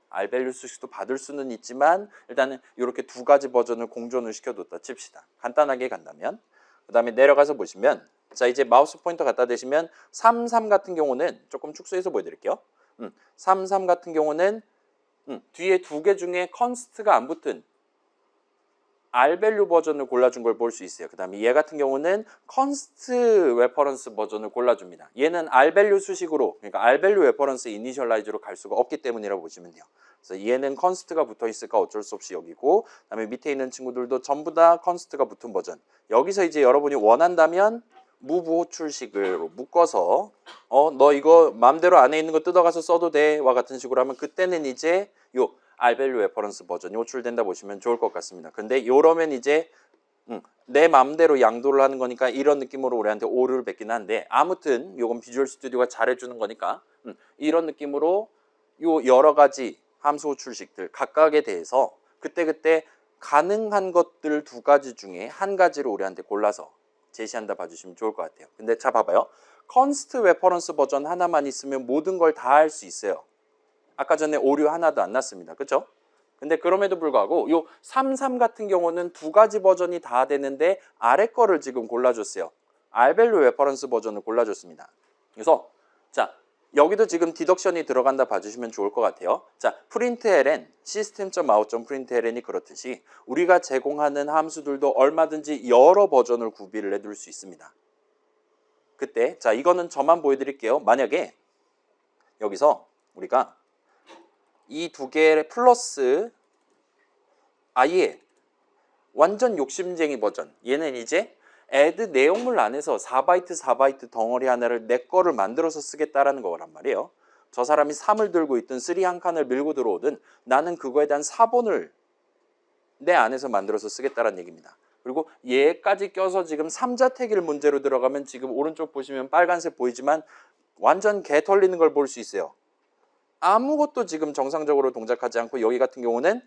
rvalue 수식도 받을 수는 있지만 일단은 이렇게 두 가지 버전을 공존을 시켜뒀다 칩시다. 간단하게 간다면 그 다음에 내려가서 보시면 자 이제 마우스 포인터 갖다 대시면 33 같은 경우는 조금 축소해서 보여드릴게요. 33 같은 경우는 뒤에 두 개 중에 const가 안 붙은 rvalue 버전을 골라준 걸 볼 수 있어요. 그 다음에 얘 같은 경우는 const reference 버전을 골라줍니다. 얘는 rvalue 수식으로 그러니까 rvalue reference initialize로 갈 수가 없기 때문이라고 보시면 돼요. 그래서 얘는 const가 붙어 있을까 어쩔 수 없이 여기고 그 다음에 밑에 있는 친구들도 전부 다 const가 붙은 버전. 여기서 이제 여러분이 원한다면 move 호출식으로 묶어서 너 이거 마음대로 안에 있는 거 뜯어가서 써도 돼와 같은 식으로 하면 그때는 이제 요 rvalue reference 버전이 호출된다 보시면 좋을 것 같습니다. 근데 요러면 이제 내 마음대로 양도를 하는 거니까 이런 느낌으로 우리한테 오류를 뱉긴 한데 아무튼 요건 비주얼 스튜디오가 잘해주는 거니까 이런 느낌으로 요 여러 가지 함수 호출식들 각각에 대해서 그때그때 가능한 것들 두 가지 중에 한 가지를 우리한테 골라서 제시한다 봐주시면 좋을 것 같아요. 근데 자 봐봐요. const reference 버전 하나만 있으면 모든 걸 다 할 수 있어요. 아까 전에 오류 하나도 안 났습니다. 그렇죠? 근데 그럼에도 불구하고 요 33 같은 경우는 두 가지 버전이 다 되는데 아래 거를 지금 골라줬어요. rvalue reference 버전을 골라줬습니다. 그래서 자 여기도 지금 디덕션이 들어간다 봐주시면 좋을 것 같아요. 자, println, system.out.println이 그렇듯이 우리가 제공하는 함수들도 얼마든지 여러 버전을 구비를 해둘 수 있습니다. 그때 자 이거는 저만 보여드릴게요. 만약에 여기서 우리가 이 두 개의 플러스 아예 완전 욕심쟁이 버전 얘는 이제 add 내용물 안에서 4바이트 4바이트 덩어리 하나를 내 거를 만들어서 쓰겠다라는 거란 말이에요. 저 사람이 3을 들고 있든 3 한 칸을 밀고 들어오든 나는 그거에 대한 사본을 내 안에서 만들어서 쓰겠다라는 얘기입니다. 그리고 얘까지 껴서 지금 3자택일 문제로 들어가면 지금 오른쪽 보시면 빨간색 보이지만 완전 개 털리는 걸 볼 수 있어요. 아무것도 지금 정상적으로 동작하지 않고 여기 같은 경우는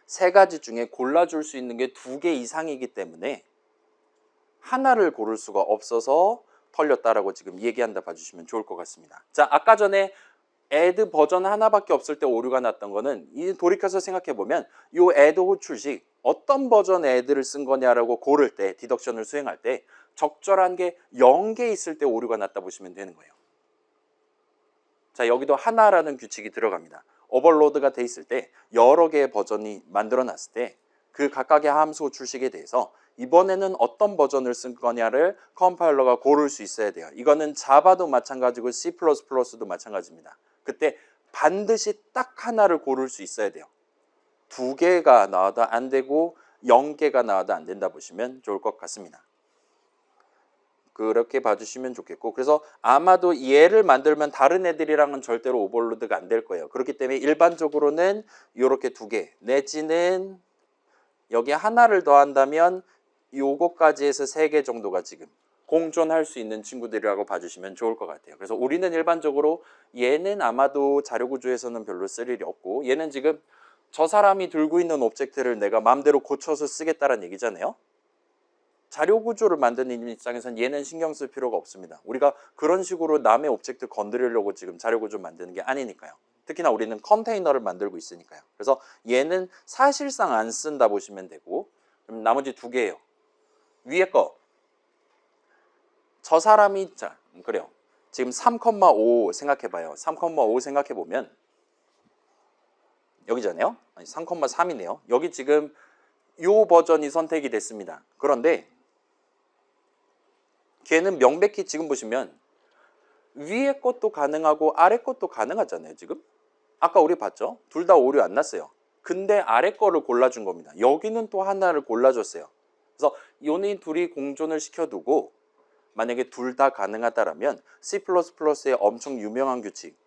세 가지 중에 골라줄 수 있는 게 2개 이상이기 때문에 하나를 고를 수가 없어서 털렸다라고 지금 얘기한다 봐주시면 좋을 것 같습니다. 자, 아까 전에 add 버전 하나밖에 없을 때 오류가 났던 거는 이 돌이켜서 생각해보면 이 add 호출식 어떤 버전 add를 쓴 거냐라고 고를 때 디덕션을 수행할 때 적절한 게 0개 있을 때 오류가 났다 보시면 되는 거예요. 자, 여기도 하나라는 규칙이 들어갑니다. 오버로드가 돼 있을 때 여러 개의 버전이 만들어 놨을 때 그 각각의 함수 호출식에 대해서 이번에는 어떤 버전을 쓴 거냐를 컴파일러가 고를 수 있어야 돼요. 이거는 자바도 마찬가지고 C++도 마찬가지입니다. 그때 반드시 딱 하나를 고를 수 있어야 돼요. 2개가 나와도 안 되고 0개가 나와도 안 된다 보시면 좋을 것 같습니다. 그렇게 봐주시면 좋겠고, 그래서 아마도 얘를 만들면 다른 애들이랑은 절대로 오버로드가 안 될 거예요. 그렇기 때문에 일반적으로는 이렇게 2개 내지는 여기 하나를 더한다면 요거까지 해서 3개 정도가 지금 공존할 수 있는 친구들이라고 봐주시면 좋을 것 같아요. 그래서 우리는 일반적으로 얘는 아마도 자료구조에서는 별로 쓸 일이 없고, 얘는 지금 저 사람이 들고 있는 오브젝트를 내가 마음대로 고쳐서 쓰겠다는 얘기잖아요. 자료구조를 만드는 입장에서는 얘는 신경 쓸 필요가 없습니다. 우리가 그런 식으로 남의 오브젝트 건드리려고 지금 자료구조 만드는 게 아니니까요. 특히나 우리는 컨테이너를 만들고 있으니까요. 그래서 얘는 사실상 안 쓴다 보시면 되고, 그럼 나머지 2개예요. 위에 거. 저 사람이, 자, 그래요. 지금 3,5 생각해봐요. 3,5 생각해보면 여기잖아요. 아니, 3,3이네요. 여기 지금 요 버전이 선택이 됐습니다. 그런데 걔는 명백히 지금 보시면 위에 것도 가능하고 아래 것도 가능하잖아요. 지금 아까 우리 봤죠? 둘 다 오류 안 났어요. 근데 아래 거를 골라준 겁니다. 여기는 또 하나를 골라줬어요. 그래서 요네 둘이 공존을 시켜두고 만약에 둘 다 가능하다라면 C++의 엄청 유명한 규칙,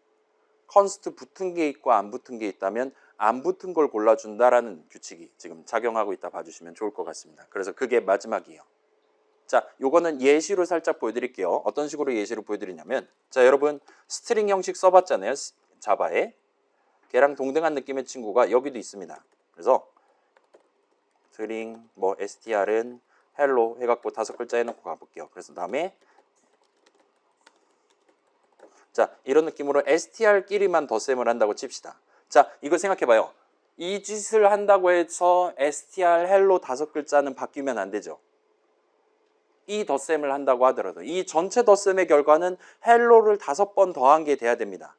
컨스트 붙은 게 있고 안 붙은 게 있다면 안 붙은 걸 골라준다라는 규칙이 지금 작용하고 있다 봐주시면 좋을 것 같습니다. 그래서 그게 마지막이에요. 자, 요거는 예시로 살짝 보여드릴게요. 어떤 식으로 예시로 보여드리냐면, 자, 여러분 스트링 형식 써봤잖아요. 자바에. 걔랑 동등한 느낌의 친구가 여기도 있습니다. 그래서 스트링 뭐 str은 hello 해갖고 5글자 해놓고 가볼게요. 그래서 다음에 자, 이런 느낌으로 str끼리만 덧셈을 한다고 칩시다. 자, 이거 생각해봐요. 이 짓을 한다고 해서 str hello 5글자는 바뀌면 안 되죠. 이 덧셈을 한다고 하더라도 이 전체 덧셈의 결과는 hello를 5번 더한 게 돼야 됩니다.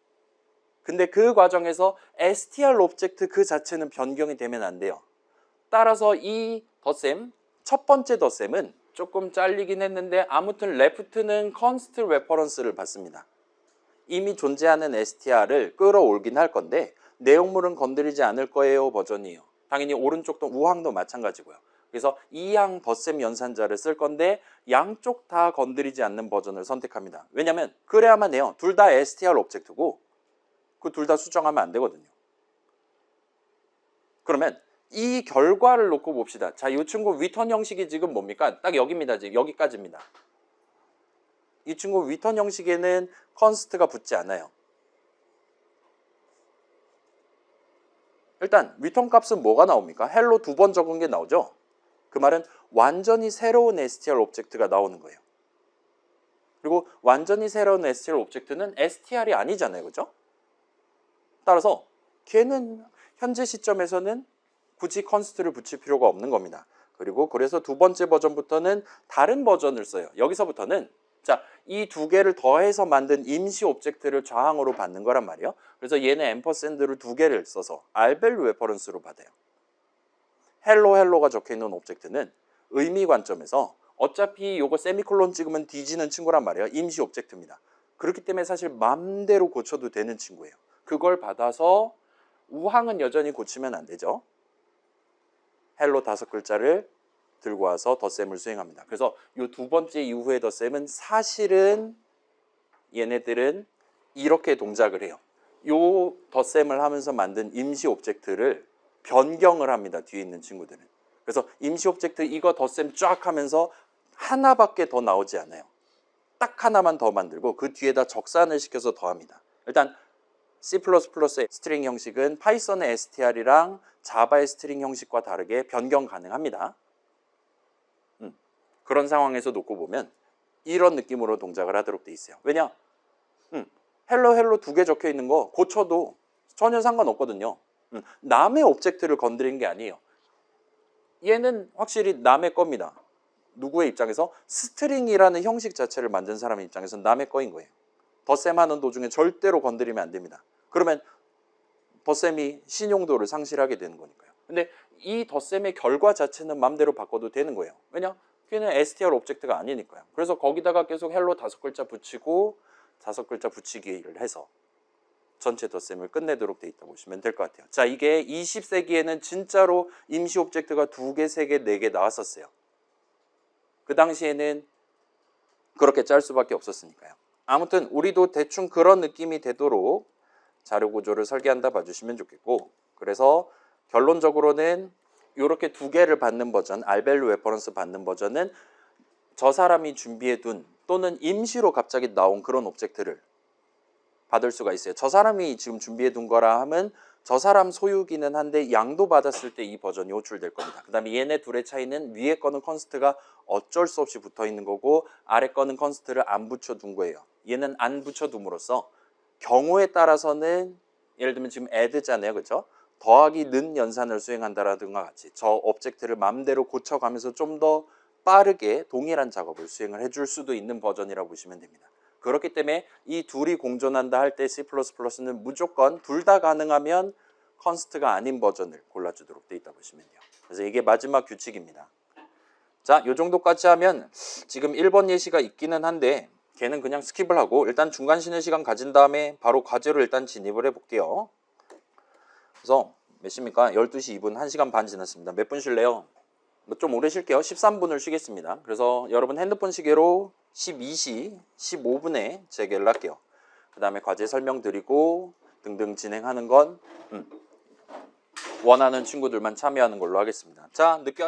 근데 그 과정에서 str 오브젝트 그 자체는 변경이 되면 안 돼요. 따라서 이 덧셈, 첫 번째 덧셈은 조금 잘리긴 했는데 아무튼 left는 const reference를 받습니다. 이미 존재하는 str을 끌어올긴 할 건데 내용물은 건드리지 않을 거예요 버전이에요. 당연히 오른쪽도 우항도 마찬가지고요. 그래서 이항 덧셈 연산자를 쓸 건데 양쪽 다 건드리지 않는 버전을 선택합니다. 왜냐면 그래야만 해요. 둘 다 str 오브젝트고 그 둘 다 수정하면 안 되거든요. 그러면 이 결과를 놓고 봅시다. 자, 이 친구 리턴 형식이 지금 뭡니까? 딱 여기입니다. 지금 여기까지입니다. 이 친구 리턴 형식에는 컨스트가 붙지 않아요. 일단 리턴 값은 뭐가 나옵니까? 헬로 2번 적은 게 나오죠. 그 말은 완전히 새로운 str 오브젝트가 나오는 거예요. 그리고 완전히 새로운 str 오브젝트는 str이 아니잖아요. 그죠? 따라서 걔는 현재 시점에서는 굳이 컨스트를 붙일 필요가 없는 겁니다. 그리고 그래서 2번째 버전부터는 다른 버전을 써요. 여기서부터는 자, 이 2개를 더해서 만든 임시 오브젝트를 좌항으로 받는 거란 말이에요. 그래서 얘는 앰퍼샌드를 2개를 써서 r밸류 레퍼런스로 받아요. 헬로가 적혀있는 오브젝트는 의미 관점에서 어차피 요거 세미콜론 찍으면 뒤지는 친구란 말이에요. 임시 오브젝트입니다. 그렇기 때문에 사실 맘대로 고쳐도 되는 친구예요. 그걸 받아서 우항은 여전히 고치면 안 되죠. 헬로 5글자를 들고 와서 덧셈을 수행합니다. 그래서 이 2번째 이후의 덧셈은 사실은 얘네들은 이렇게 동작을 해요. 이 덧셈을 하면서 만든 임시 오브젝트를 변경을 합니다. 뒤에 있는 친구들은. 그래서 임시 오브젝트 이거 덧셈 쫙 하면서 하나밖에 더 나오지 않아요. 딱 하나만 더 만들고 그 뒤에다 적산을 시켜서 더합니다. 일단 C++의 스트링 형식은 파이썬의 str이랑 자바의 스트링 형식과 다르게 변경 가능합니다. 그런 상황에서 놓고 보면 이런 느낌으로 동작을 하도록 돼 있어요. 왜냐? 헬로 2개 적혀 있는 거 고쳐도 전혀 상관없거든요. 남의 오브젝트를 건드린 게 아니에요. 얘는 확실히 남의 겁니다. 누구의 입장에서? 스트링이라는 형식 자체를 만든 사람의 입장에서는 남의 거인 거예요. 덧셈하는 도중에 절대로 건드리면 안 됩니다. 그러면 덧셈이 신용도를 상실하게 되는 거니까요. 근데 이 덧셈의 결과 자체는 마음대로 바꿔도 되는 거예요. 왜냐? 걔는 str 오브젝트가 아니니까요. 그래서 거기다가 계속 헬로 5글자 붙이고 5글자 붙이기를 해서 전체 덧셈을 끝내도록 돼 있다고 보시면 될 것 같아요. 자, 이게 20세기에는 진짜로 임시 오브젝트가 2개, 3개, 4개 나왔었어요. 그 당시에는 그렇게 짤 수밖에 없었으니까요. 아무튼 우리도 대충 그런 느낌이 되도록 자료 구조를 설계한다 봐주시면 좋겠고, 그래서 결론적으로는 이렇게 두 개를 받는 버전, 알밸류 레퍼런스 받는 버전은 저 사람이 준비해둔 또는 임시로 갑자기 나온 그런 오브젝트를 받을 수가 있어요. 저 사람이 지금 준비해둔 거라 하면 저 사람 소유기는 한데 양도 받았을 때 이 버전이 호출될 겁니다. 그 다음에 얘네 둘의 차이는 위에 거는 컨스트가 어쩔 수 없이 붙어 있는 거고 아래 거는 컨스트를 안 붙여둔 거예요. 얘는 안 붙여둠으로써 경우에 따라서는 예를 들면 지금 add잖아요. 그죠? 더하기 는 연산을 수행한다라든가 같이 저 오브젝트를 마음대로 고쳐가면서 좀 더 빠르게 동일한 작업을 수행을 해줄 수도 있는 버전이라고 보시면 됩니다. 그렇기 때문에 이 둘이 공존한다 할 때 C++는 무조건 둘 다 가능하면 컨스트가 아닌 버전을 골라주도록 돼 있다 보시면 돼요. 그래서 이게 마지막 규칙입니다. 자, 요 정도까지 하면 지금 1번 예시가 있기는 한데 걔는 그냥 스킵을 하고 일단 중간 쉬는 시간 가진 다음에 바로 과제로 일단 진입을 해볼게요. 그래서 몇 시입니까? 12시 2분, 1시간 반 지났습니다. 몇 분 쉴래요? 좀 오래 쉴게요. 13분을 쉬겠습니다. 그래서 여러분 핸드폰 시계로 12시 15분에 재개를 할게요. 그 다음에 과제 설명드리고 등등 진행하는 건 원하는 친구들만 참여하는 걸로 하겠습니다. 자, 늦게